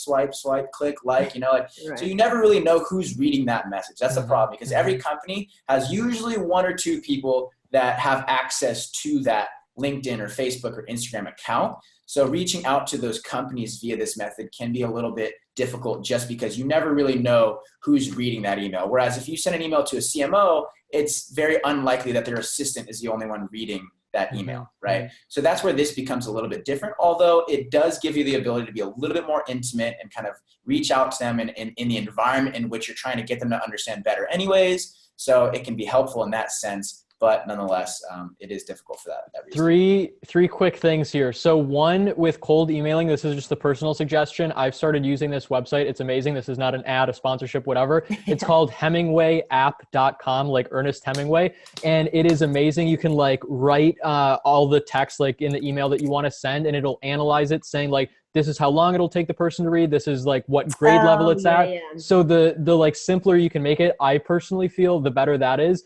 click, like, you know, like, right. So you never really know who's reading that message. That's the problem, because every company has usually 1 or 2 people that have access to that LinkedIn or Facebook or Instagram account. So reaching out to those companies via this method can be a little bit difficult, just because you never really know who's reading that email. Whereas if you send an email to a CMO, it's very unlikely that their assistant is the only one reading that email, right? So that's where this becomes a little bit different, although it does give you the ability to be a little bit more intimate and kind of reach out to them in the environment in which you're trying to get them to understand better anyways. So it can be helpful in that sense. But nonetheless, it is difficult for that reason. Three quick things here. So one, with cold emailing, this is just a personal suggestion. I've started using this website. It's amazing. This is not an ad, a sponsorship, whatever. It's called HemingwayApp.com, like Ernest Hemingway. And it is amazing. You can like write all the text like in the email that you want to send, and it'll analyze it, saying like, this is how long it'll take the person to read. This is like what grade level it's at. Yeah. So the like simpler you can make it, I personally feel, the better that is.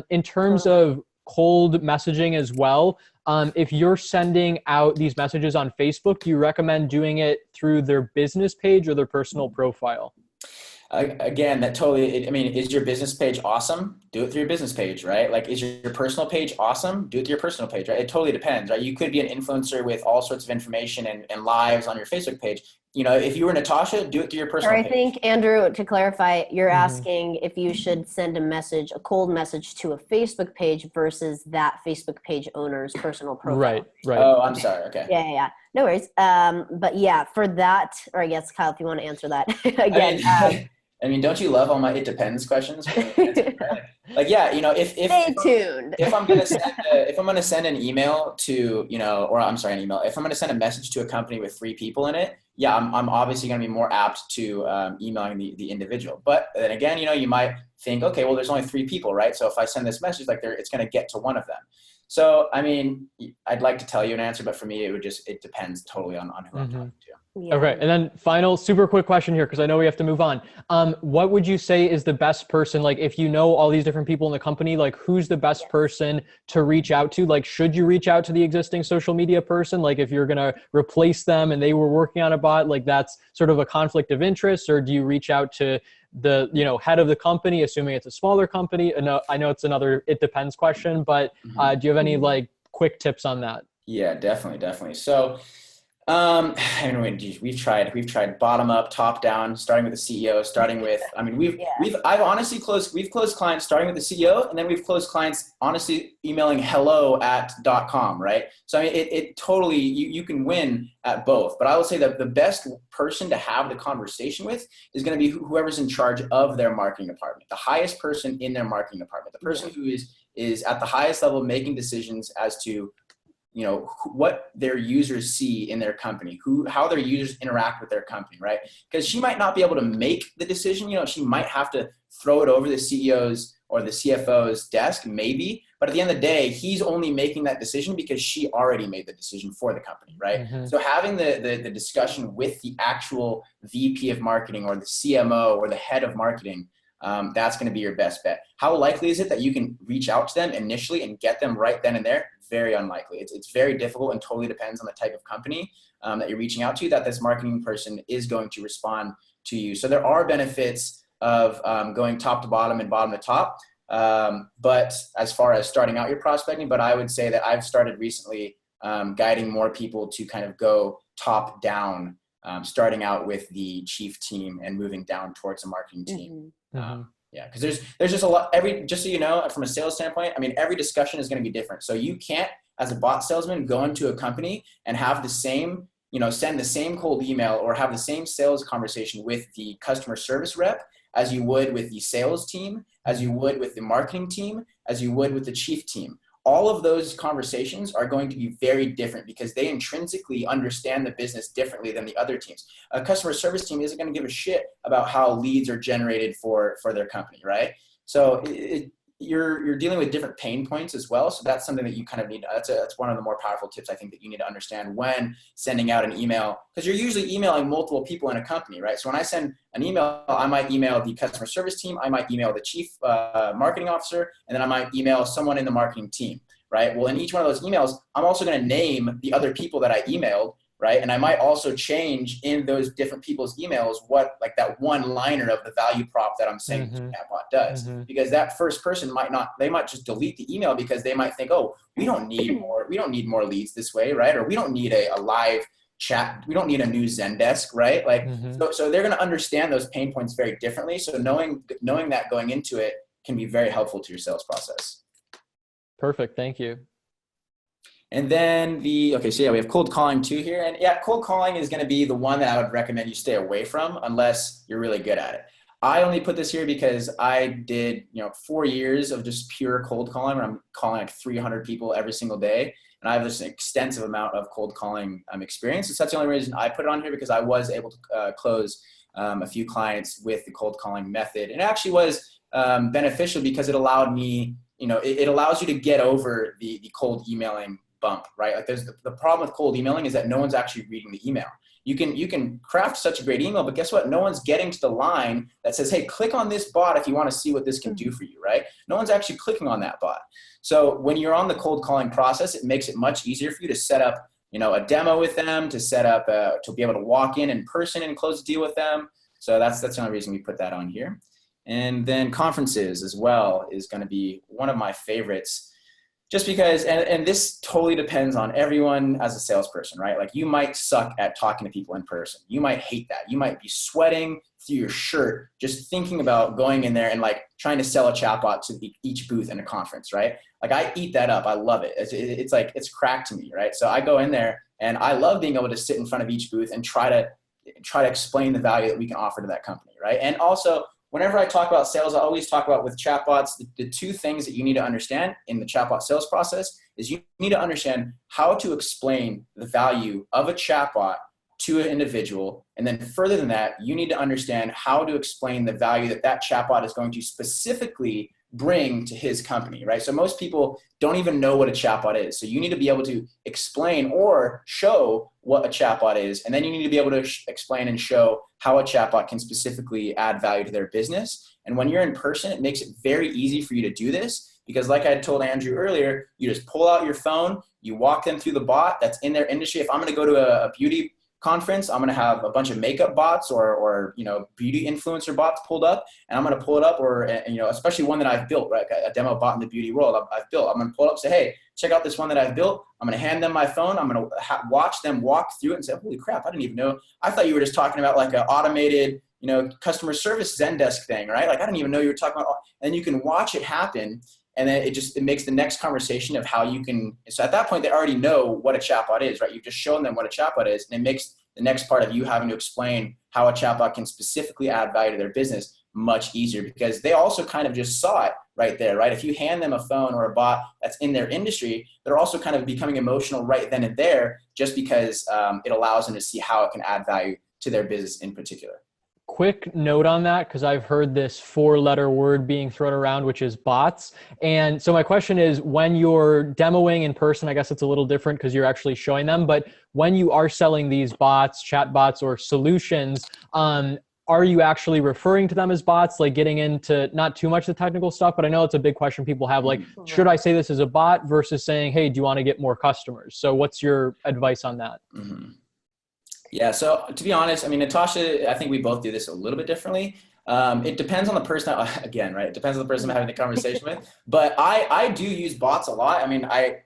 In terms of cold messaging as well, if you're sending out these messages on Facebook, do you recommend doing it through their business page or their personal profile? Again, that totally, I mean, is your business page awesome? Do it through your business page, right? Like, is your personal page awesome? Do it through your personal page, right? It totally depends, right? You could be an influencer with all sorts of information and lives on your Facebook page. You know, if you were Natasha, do it through your personal Or I page. think, Andrew, to clarify, you're asking if you should send a cold message to a Facebook page versus that Facebook page owner's personal profile. Right, right. Oh, I'm sorry. Okay. Yeah. No worries. But yeah, for that, or I guess, Kyle, if you want to answer that again. I mean, don't you love all my "it depends" questions? Like, yeah, you know, Stay tuned. if I'm gonna send an email to, you know, or I'm sorry, an email. If I'm gonna send a message to a company with 3 people in it, yeah, I'm obviously gonna be more apt to emailing the individual. But then again, you know, you might think, okay, well, there's only 3 people, right? So if I send this message, like, it's gonna get to one of them. So, I mean, I'd like to tell you an answer, but for me, it depends totally on who I'm talking to. Yeah. Okay, and then final super quick question here, because I know we have to move on. What would you say is the best person, like if you know all these different people in the company, like who's the best person to reach out to? Like, should you reach out to the existing social media person? Like if you're gonna replace them and they were working on a bot, like that's sort of a conflict of interest, or do you reach out to the, you know, head of the company, assuming it's a smaller company? I know it's another it depends question, but do you have any like quick tips on that? Yeah, definitely. So, I mean, geez, we've tried bottom up, top down, starting with the CEO, starting with, I mean, I've honestly we've closed clients starting with the CEO, and then we've closed clients honestly emailing hello@.com, right? So I mean, it totally, you can win at both, but I will say that the best person to have the conversation with is going to be whoever's in charge of their marketing department, the highest person in their marketing department, the person who is at the highest level making decisions as to, you know, what their users see in their company, how their users interact with their company, right? Because she might not be able to make the decision. You know, she might have to throw it over the CEO's or the CFO's desk, maybe. But at the end of the day, he's only making that decision because she already made the decision for the company, right? So having the discussion with the actual VP of marketing or the CMO or the head of marketing, that's going to be your best bet. How likely is it that you can reach out to them initially and get them right then and there? Very unlikely. It's very difficult, and totally depends on the type of company that you're reaching out to, that this marketing person is going to respond to you. So there are benefits of going top to bottom and bottom to top. But as far as starting out your prospecting, but I would say that I've started recently guiding more people to kind of go top down, starting out with the chief team and moving down towards the marketing team. Yeah, because there's just a lot, just so you know, from a sales standpoint, I mean, every discussion is going to be different. So you can't, as a bot salesman, go into a company and have the same, you know, send the same cold email or have the same sales conversation with the customer service rep as you would with the sales team, as you would with the marketing team, as you would with the chief team. All of those conversations are going to be very different because they intrinsically understand the business differently than the other teams. A customer service team isn't going to give a shit about how leads are generated for their company, right? So you're dealing with different pain points as well. So that's something that you kind of need. That's one of the more powerful tips I think that you need to understand when sending out an email, because you're usually emailing multiple people in a company, right? So when I send an email, I might email the customer service team, I might email the chief marketing officer, and then I might email someone in the marketing team, right? Well, in each one of those emails, I'm also going to name the other people that I emailed, right? And I might also change in those different people's emails what, like, that one liner of the value prop that I'm saying Chatbot does, because that first person they might just delete the email because they might think, oh, we don't need more leads this way, right? Or we don't need a live chat, we don't need a new Zendesk, right? Like, so they're going to understand those pain points very differently. So knowing that going into it can be very helpful to your sales process. Perfect. Thank you. And then so yeah, we have cold calling too here. And yeah, cold calling is going to be the one that I would recommend you stay away from unless you're really good at it. I only put this here because I did, 4 years of just pure cold calling, where I'm calling like 300 people every single day. And I have this extensive amount of cold calling experience. So that's the only reason I put it on here, because I was able to close a few clients with the cold calling method. And it actually was beneficial because it allowed me, it allows you to get over the cold emailing bump, right? Like, there's the problem with cold emailing is that no one's actually reading the email. You can craft such a great email, but guess what? No one's getting to the line that says, hey, click on this bot if you want to see what this can do for you, right? No one's actually clicking on that bot. So when you're on the cold calling process, it makes it much easier for you to set up, a demo with them, to set up, to be able to walk in person and close a deal with them. So that's the only reason we put that on here. And then conferences as well is going to be one of my favorites, just because, and this totally depends on everyone as a salesperson, right? Like you might suck at talking to people in person. You might hate that. You might be sweating through your shirt just thinking about going in there and like trying to sell a chatbot to each booth in a conference, right? Like I eat that up. I love it. It's like, it's crack to me, right? So I go in there and I love being able to sit in front of each booth and try to explain the value that we can offer to that company, right? And also, whenever I talk about sales, I always talk about with chatbots, the two things that you need to understand in the chatbot sales process is you need to understand how to explain the value of a chatbot to an individual. And then further than that, you need to understand how to explain the value that that chatbot is going to specifically bring to his company, right? So most people don't even know what a chatbot is. So you need to be able to explain or show what a chatbot is. And then you need to be able to explain and show how a chatbot can specifically add value to their business. And when you're in person, it makes it very easy for you to do this because like I told Andrew earlier, you just pull out your phone, you walk them through the bot that's in their industry. If I'm going to go to a beauty conference, I'm going to have a bunch of makeup bots or beauty influencer bots pulled up, and I'm going to pull it up, or especially one that I've built, right? A demo bot in the beauty world I've built. I'm going to pull it up, say, hey, check out this one that I've built. I'm going to hand them my phone. I'm going to watch them walk through it and say, holy crap, I didn't even know. I thought you were just talking about like an automated, customer service Zendesk thing, right? Like I didn't even know you were talking about. And you can watch it happen. And then it makes the next conversation of how you can, so at that point, they already know what a chatbot is, right? You've just shown them what a chatbot is, and it makes the next part of you having to explain how a chatbot can specifically add value to their business much easier because they also kind of just saw it right there, right? If you hand them a phone or a bot that's in their industry, they're also kind of becoming emotional right then and there just because it allows them to see how it can add value to their business in particular. Quick note on that, because I've heard this 4-letter word being thrown around, which is bots. And so my question is, when you're demoing in person, I guess it's a little different because you're actually showing them, but when you are selling these bots, chat bots, or solutions, are you actually referring to them as bots, like getting into not too much of the technical stuff, but I know it's a big question people have, like, should I say this is a bot versus saying, hey, do you want to get more customers? So what's your advice on that? Mm-hmm. Yeah, so to be honest, I mean, Natasha, I think we both do this a little bit differently. It depends on the person, again, right? It depends on the person I'm having the conversation with. But I do use bots a lot. I mean, I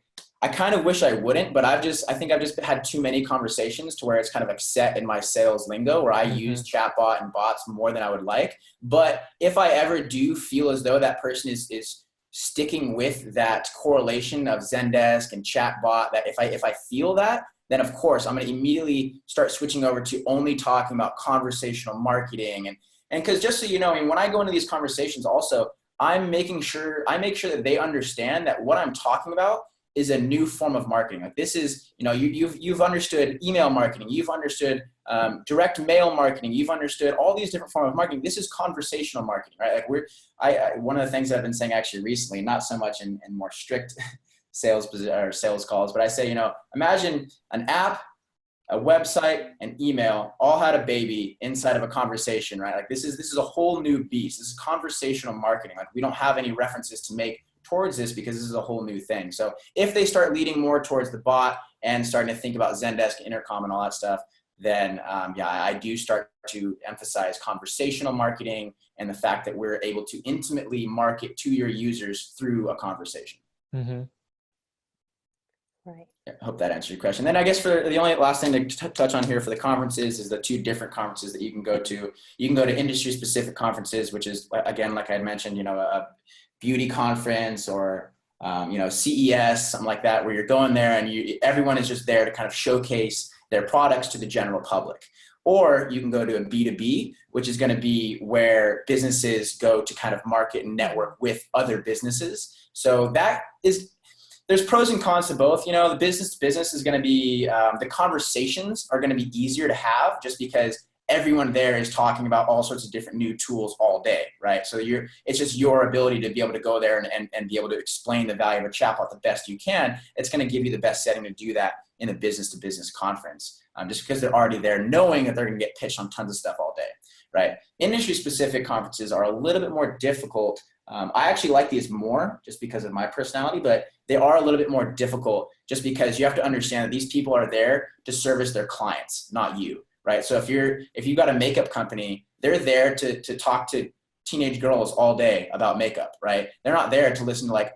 kind of wish I wouldn't, but I think I've just had too many conversations to where it's kind of like set in my sales lingo where I use chatbot and bots more than I would like. But if I ever do feel as though that person is sticking with that correlation of Zendesk and chatbot, that if I feel that, then of course I'm going to immediately start switching over to only talking about conversational marketing. And because just so you know, I mean, when I go into these conversations also, I make sure that they understand that what I'm talking about is a new form of marketing. Like this is, you've understood email marketing, you've understood direct mail marketing, you've understood all these different forms of marketing. This is conversational marketing, right? Like one of the things that I've been saying actually recently, not so much in more strict sales calls, but I say, imagine an app, a website, and email all had a baby inside of a conversation, right? Like this is a whole new beast. This is conversational marketing. Like we don't have any references to make towards this because this is a whole new thing. So if they start leading more towards the bot and starting to think about Zendesk, Intercom, and all that stuff, then I do start to emphasize conversational marketing and the fact that we're able to intimately market to your users through a conversation. Mm-hmm. Right. I hope that answers your question. Then I guess for the only last thing to touch on here for the conferences is the 2 different conferences that you can go to. You can go to industry specific conferences, which is, again, like I had mentioned, a beauty conference or, CES, something like that, where you're going there and everyone is just there to kind of showcase their products to the general public. Or you can go to a B2B, which is going to be where businesses go to kind of market and network with other businesses. So there's pros and cons to both. The business to business is going to be, the conversations are going to be easier to have just because everyone there is talking about all sorts of different new tools all day, right? So it's just your ability to be able to go there and be able to explain the value of a chatbot the best you can. It's going to give you the best setting to do that in a business to business conference, just because they're already there knowing that they're going to get pitched on tons of stuff all day, right? Industry specific conferences are a little bit more difficult. I actually like these more just because of my personality, but they are a little bit more difficult just because you have to understand that these people are there to service their clients, not you, right? So if you got a makeup company, they're there to talk to teenage girls all day about makeup, right? They're not there to listen to like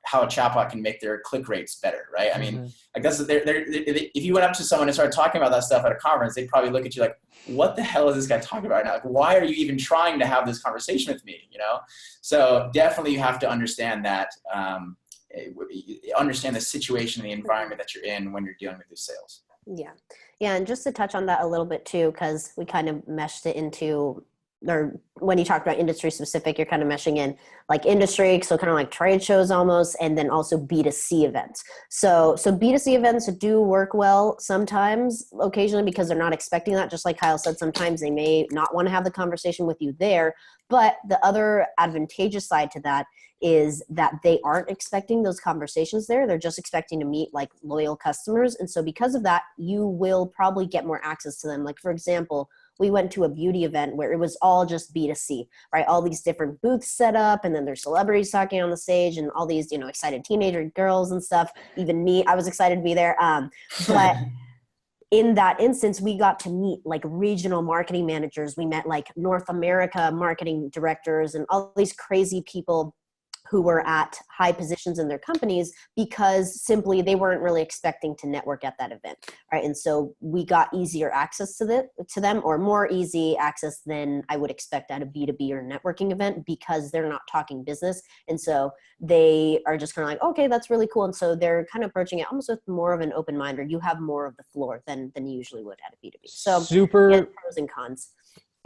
how a chatbot can make their click rates better, right? I mean, I guess if you went up to someone and started talking about that stuff at a conference, they'd probably look at you like, what the hell is this guy talking about right now? Like, why are you even trying to have this conversation with me? So definitely you have to understand that, understand the situation and the environment that you're in when you're dealing with these sales. Yeah. Yeah. And just to touch on that a little bit too, because we kind of meshed it into, or when you talk about industry specific, you're kind of meshing in like industry, so kind of like trade shows almost, and then also B2C events. So B2C events do work well sometimes, occasionally, because they're not expecting that. Just like Kyle said, sometimes they may not want to have the conversation with you there. But the other advantageous side to that is that they aren't expecting those conversations there. They're just expecting to meet like loyal customers. And so because of that, you will probably get more access to them. Like, for example, we went to a beauty event where it was all just B2C, right? All these different booths set up, and then there's celebrities talking on the stage, and all these, excited teenager girls and stuff. Even me, I was excited to be there. But in that instance, we got to meet like regional marketing managers. We met like North America marketing directors and all these crazy people who were at high positions in their companies, because simply they weren't really expecting to network at that event, right? And so we got easier access to them, or more easy access than I would expect at a B2B or networking event, because they're not talking business. And so they are just kind of like, okay, that's really cool. And so they're kind of approaching it almost with more of an open mind, or you have more of the floor than you usually would at a B2B. So super pros and cons.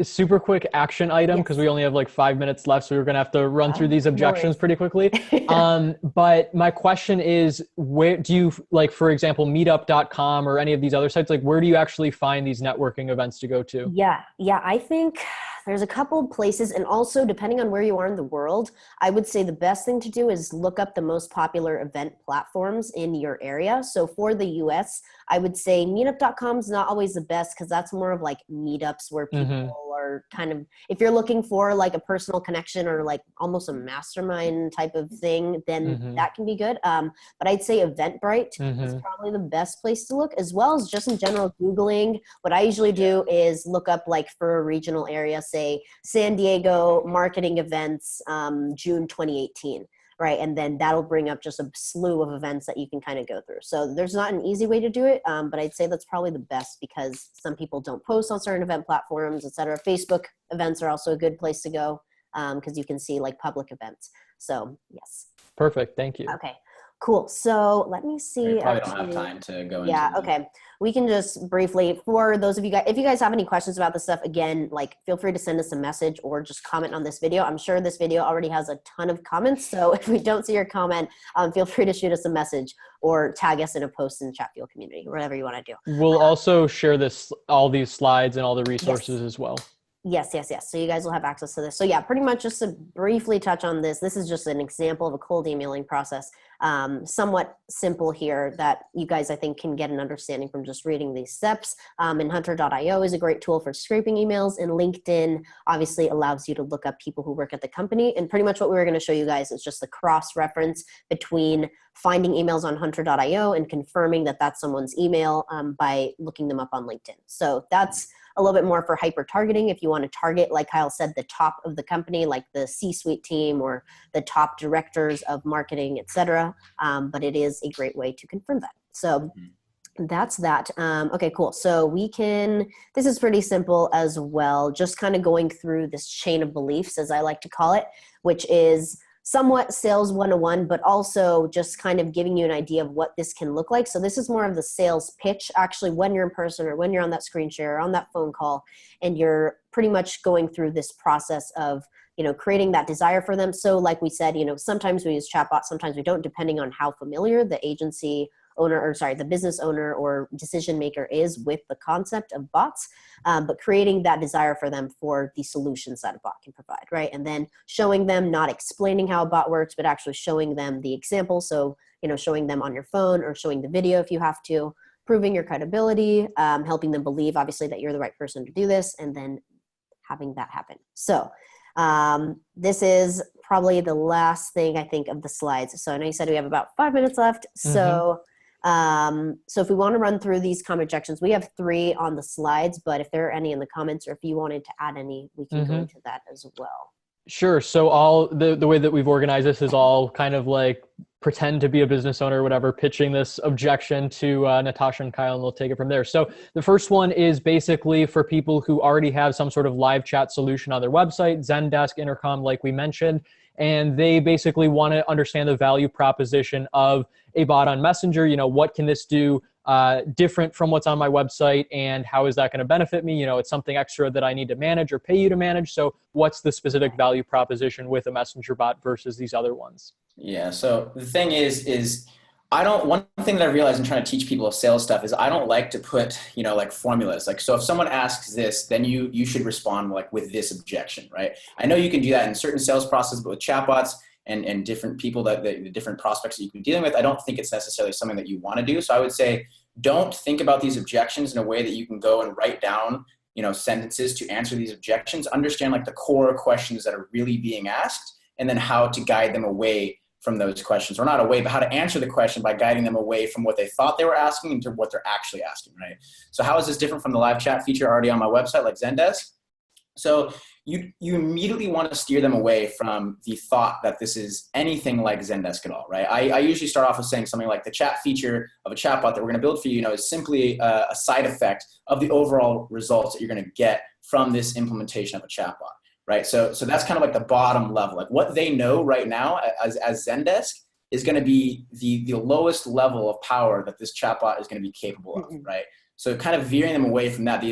Super quick action item, because we only have like 5 minutes left, so we're going to have to run through these objections pretty quickly. But my question is, where do you, like, for example, meetup.com or any of these other sites, like where do you actually find these networking events to go to? Yeah, I think there's a couple of places, and also depending on where you are in the world, I would say the best thing to do is look up the most popular event platforms in your area. So for the US, I would say meetup.com is not always the best, because that's more of like meetups where people are kind of, if you're looking for like a personal connection or like almost a mastermind type of thing, then that can be good. But I'd say Eventbrite is probably the best place to look, as well as just in general Googling. What I usually do is look up like for a regional area, say San Diego marketing events, June 2018. Right. And then that'll bring up just a slew of events that you can kind of go through. So there's not an easy way to do it, but I'd say that's probably the best, because some people don't post on certain event platforms, et cetera. Facebook events are also a good place to go, because you can see like public events. So yes. Perfect. Thank you. Okay. Cool. So let me see. We probably don't have time to go into that. Okay. We can just briefly, for those of you guys, if you guys have any questions about this stuff, again, like feel free to send us a message or just comment on this video. I'm sure this video already has a ton of comments. So if we don't see your comment, feel free to shoot us a message or tag us in a post in the Chatfuel community, whatever you want to do. We'll also share all these slides and all the resources as well. Yes. So you guys will have access to this. So yeah, pretty much just to briefly touch on this. This is just an example of a cold emailing process. Somewhat simple here that you guys, I think, can get an understanding from just reading these steps. And Hunter.io is a great tool for scraping emails. And LinkedIn obviously allows you to look up people who work at the company. And pretty much what we were going to show you guys is just the cross-reference between finding emails on Hunter.io and confirming that that's someone's email by looking them up on LinkedIn. So that's a little bit more for hyper targeting. If you want to target, like Kyle said, the top of the company, like the C-suite team or the top directors of marketing, et cetera. But it is a great way to confirm that. So that's that. Okay, cool. So this is pretty simple as well. Just kind of going through this chain of beliefs, as I like to call it, which is somewhat sales 101, but also just kind of giving you an idea of what this can look like. So this is more of the sales pitch, actually, when you're in person or when you're on that screen share or on that phone call, and you're pretty much going through this process of, creating that desire for them. So like we said, sometimes we use chatbots, sometimes we don't, depending on how familiar the agency owner, the business owner or decision maker is with the concept of bots, but creating that desire for them for the solutions that a bot can provide, right? And then showing them, not explaining how a bot works, but actually showing them the example. So, showing them on your phone or showing the video if you have to, proving your credibility, helping them believe, obviously, that you're the right person to do this, and then having that happen. So this is probably the last thing I think of the slides. So I know you said we have about 5 minutes left. So So if we want to run through these common objections, we have 3 on the slides, but if there are any in the comments or if you wanted to add any, we can go into that as well. Sure. So all the way that we've organized this is all kind of like pretend to be a business owner or whatever, pitching this objection to Natasha and Kyle, and we'll take it from there. So the first one is basically for people who already have some sort of live chat solution on their website, Zendesk, Intercom, like we mentioned, and they basically want to understand the value proposition of a bot on Messenger. You know, what can this do different from what's on my website, and how is that going to benefit me? You know, it's something extra that I need to manage or pay you to manage. So what's the specific value proposition with a Messenger bot versus these other ones? Yeah. So the thing is one thing that I realized in trying to teach people sales stuff is I don't like to put, like formulas. Like, so if someone asks this, then you should respond like with this objection, right? I know you can do that in certain sales processes, but with chatbots and different people the different prospects that you can be dealing with, I don't think it's necessarily something that you want to do. So I would say, don't think about these objections in a way that you can go and write down, sentences to answer these objections. Understand like the core questions that are really being asked, and then how to guide them away from those questions, or not away, but how to answer the question by guiding them away from what they thought they were asking into what they're actually asking, right? So how is this different from the live chat feature already on my website, like Zendesk? So you immediately want to steer them away from the thought that this is anything like Zendesk at all, right? I usually start off with saying something like the chat feature of a chatbot that we're going to build for you, is simply a side effect of the overall results that you're going to get from this implementation of a chatbot. Right. So that's kind of like the bottom level. Like what they know right now as Zendesk is going to be the lowest level of power that this chatbot is going to be capable of. Right. So kind of veering them away from that.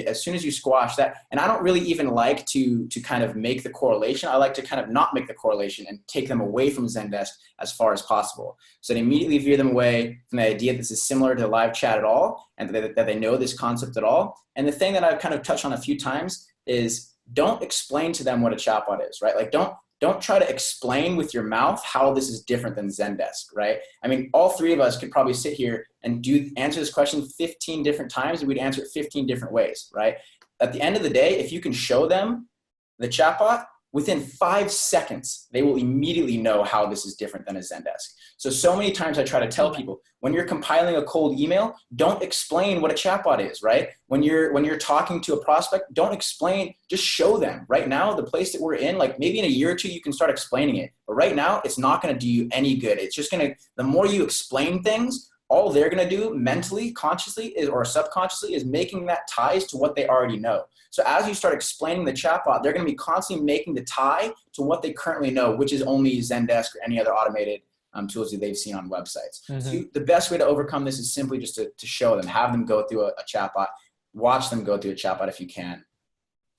As soon as you squash that, and I don't really even like to kind of make the correlation. I like to kind of not make the correlation and take them away from Zendesk as far as possible. So to immediately veer them away from the idea that this is similar to live chat at all, and that they know this concept at all. And the thing that I've kind of touched on a few times is, don't explain to them what a chatbot is, right? Like don't try to explain with your mouth how this is different than Zendesk, right? I mean, all 3 of us could probably sit here and answer this question 15 different times, and we'd answer it 15 different ways, right? At the end of the day, if you can show them the chatbot, within 5 seconds, they will immediately know how this is different than a Zendesk. So many times I try to tell people, when you're compiling a cold email, don't explain what a chatbot is, right? When you're talking to a prospect, don't explain, just show them. Right now, the place that we're in, like maybe in a year or 2, you can start explaining it. But right now, it's not going to do you any good. It's just the more you explain things, all they're going to do mentally, consciously, or subconsciously is making that ties to what they already know. So as you start explaining the chatbot, they're going to be constantly making the tie to what they currently know, which is only Zendesk or any other automated tools that they've seen on websites. So the best way to overcome this is simply just to show them, have them go through a chatbot, watch them go through a chatbot if you can.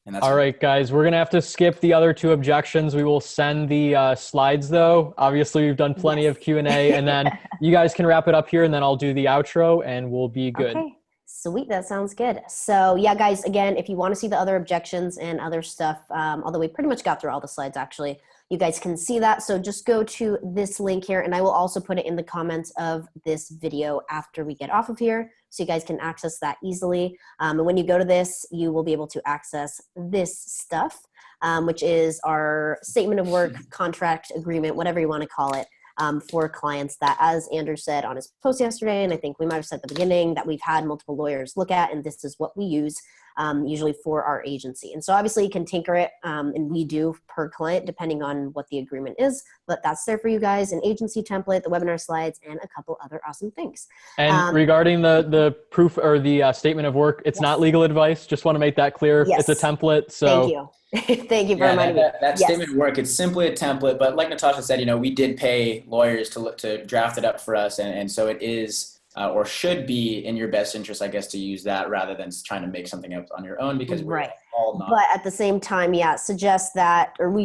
And that's all right, guys, we're going to have to skip the other 2 objections. We will send the slides though. Obviously we've done plenty of Q&A, and then you guys can wrap it up here, and then I'll do the outro and we'll be good. Okay. Sweet. That sounds good. So yeah, guys, again, if you want to see the other objections and other stuff, although we pretty much got through all the slides, actually, you guys can see that. So just go to this link here, and I will also put it in the comments of this video after we get off of here, so you guys can access that easily. And when you go to this, you will be able to access this stuff, which is our statement of work, contract, agreement, whatever you want to call it. For clients that, as Andrew said on his post yesterday, and I think we might have said at the beginning, that we've had multiple lawyers look at, and this is what we use usually for our agency. And so obviously you can tinker it, and we do per client depending on what the agreement is, but that's there for you guys, an agency template, the webinar slides, and a couple other awesome things. And regarding the proof or the statement of work, it's not legal advice. Just want to make that clear. Yes. It's a template. So thank you. Thank you for reminding me. That statement of work, it's simply a template, but like Natasha said, we did pay lawyers to draft it up for us. And so it is, or should be in your best interest, I guess, to use that rather than trying to make something up on your own, because we're all not. But at the same time, we suggest that you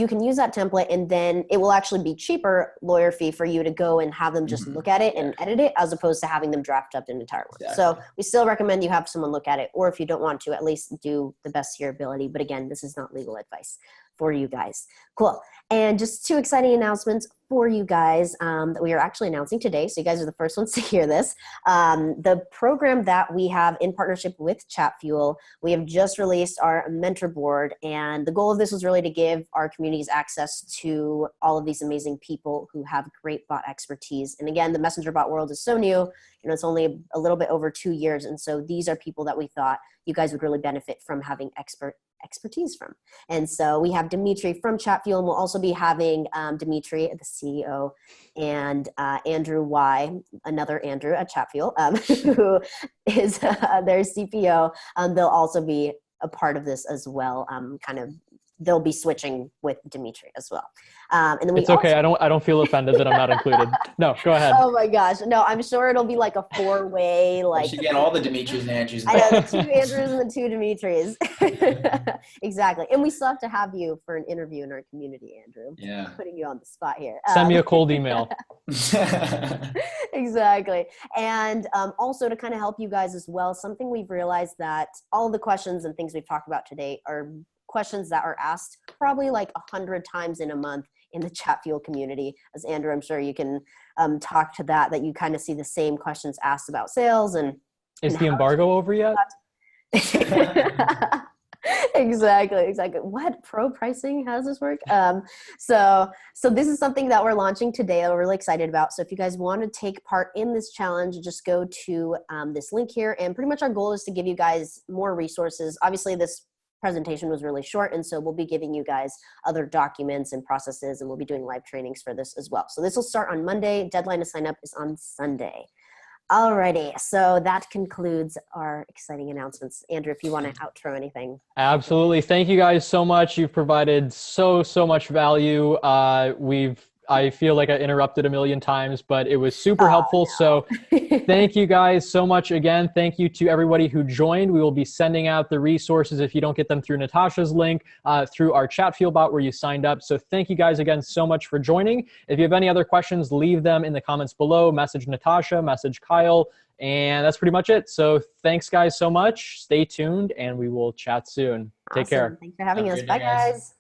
can use that template, and then it will actually be cheaper lawyer fee for you to go and have them just look at it and edit it, as opposed to having them draft up an entire one. Exactly. So we still recommend you have someone look at it, or if you don't want to, at least do the best of your ability. But again, this is not legal advice for you guys. Cool. And just 2 exciting announcements. for you guys that we are actually announcing today. So you guys are the first ones to hear this. The program that we have in partnership with Chatfuel, we have just released our mentor board. And the goal of this was really to give our communities access to all of these amazing people who have great bot expertise. And again, the messenger bot world is so new. It's only a little bit over 2 years. And so these are people that we thought you guys would really benefit from having expertise from. And so we have Dimitri from Chatfuel, and we'll also be having Dimitri, the CEO, and Andrew Y, another Andrew at Chatfuel, who is their CPO. They'll also be a part of this as well. They'll be switching with Dimitri as well. And then it's okay. I don't feel offended that I'm not included. No, go ahead. Oh my gosh. No, I'm sure it'll be like a 4-way. You should get all the Dimitris and Andrews. I know, the 2 Andrews and the 2 Dimitris. Exactly. And we still have to have you for an interview in our community, Andrew. Yeah. Putting you on the spot here. Send me a cold email. Exactly. And also to kind of help you guys as well, something we've realized that all the questions and things we've talked about today are questions that are asked probably like 100 times in a month in the Chatfuel community. As Andrew, I'm sure you can talk to that you kind of see the same questions asked about sales. And is the embargo over yet? Exactly. What pro pricing? How does this work? So this is something that we're launching today that we're really excited about. So if you guys want to take part in this challenge, just go to this link here. And pretty much our goal is to give you guys more resources. Obviously this presentation was really short, and so we'll be giving you guys other documents and processes, and we'll be doing live trainings for this as well. So this will start on Monday. Deadline to sign up is on Sunday. Alrighty, so that concludes our exciting announcements. Andrew, if you want to outro anything. Absolutely. Thank you guys so much. You've provided so much value. I feel like I interrupted a million times, but it was super helpful. No. So thank you guys so much again. Thank you to everybody who joined. We will be sending out the resources if you don't get them through Natasha's link, through our Chatfuel bot where you signed up. So thank you guys again so much for joining. If you have any other questions, leave them in the comments below. Message Natasha, message Kyle, and that's pretty much it. So thanks guys so much. Stay tuned and we will chat soon. Take care. Thanks for having us. Bye guys.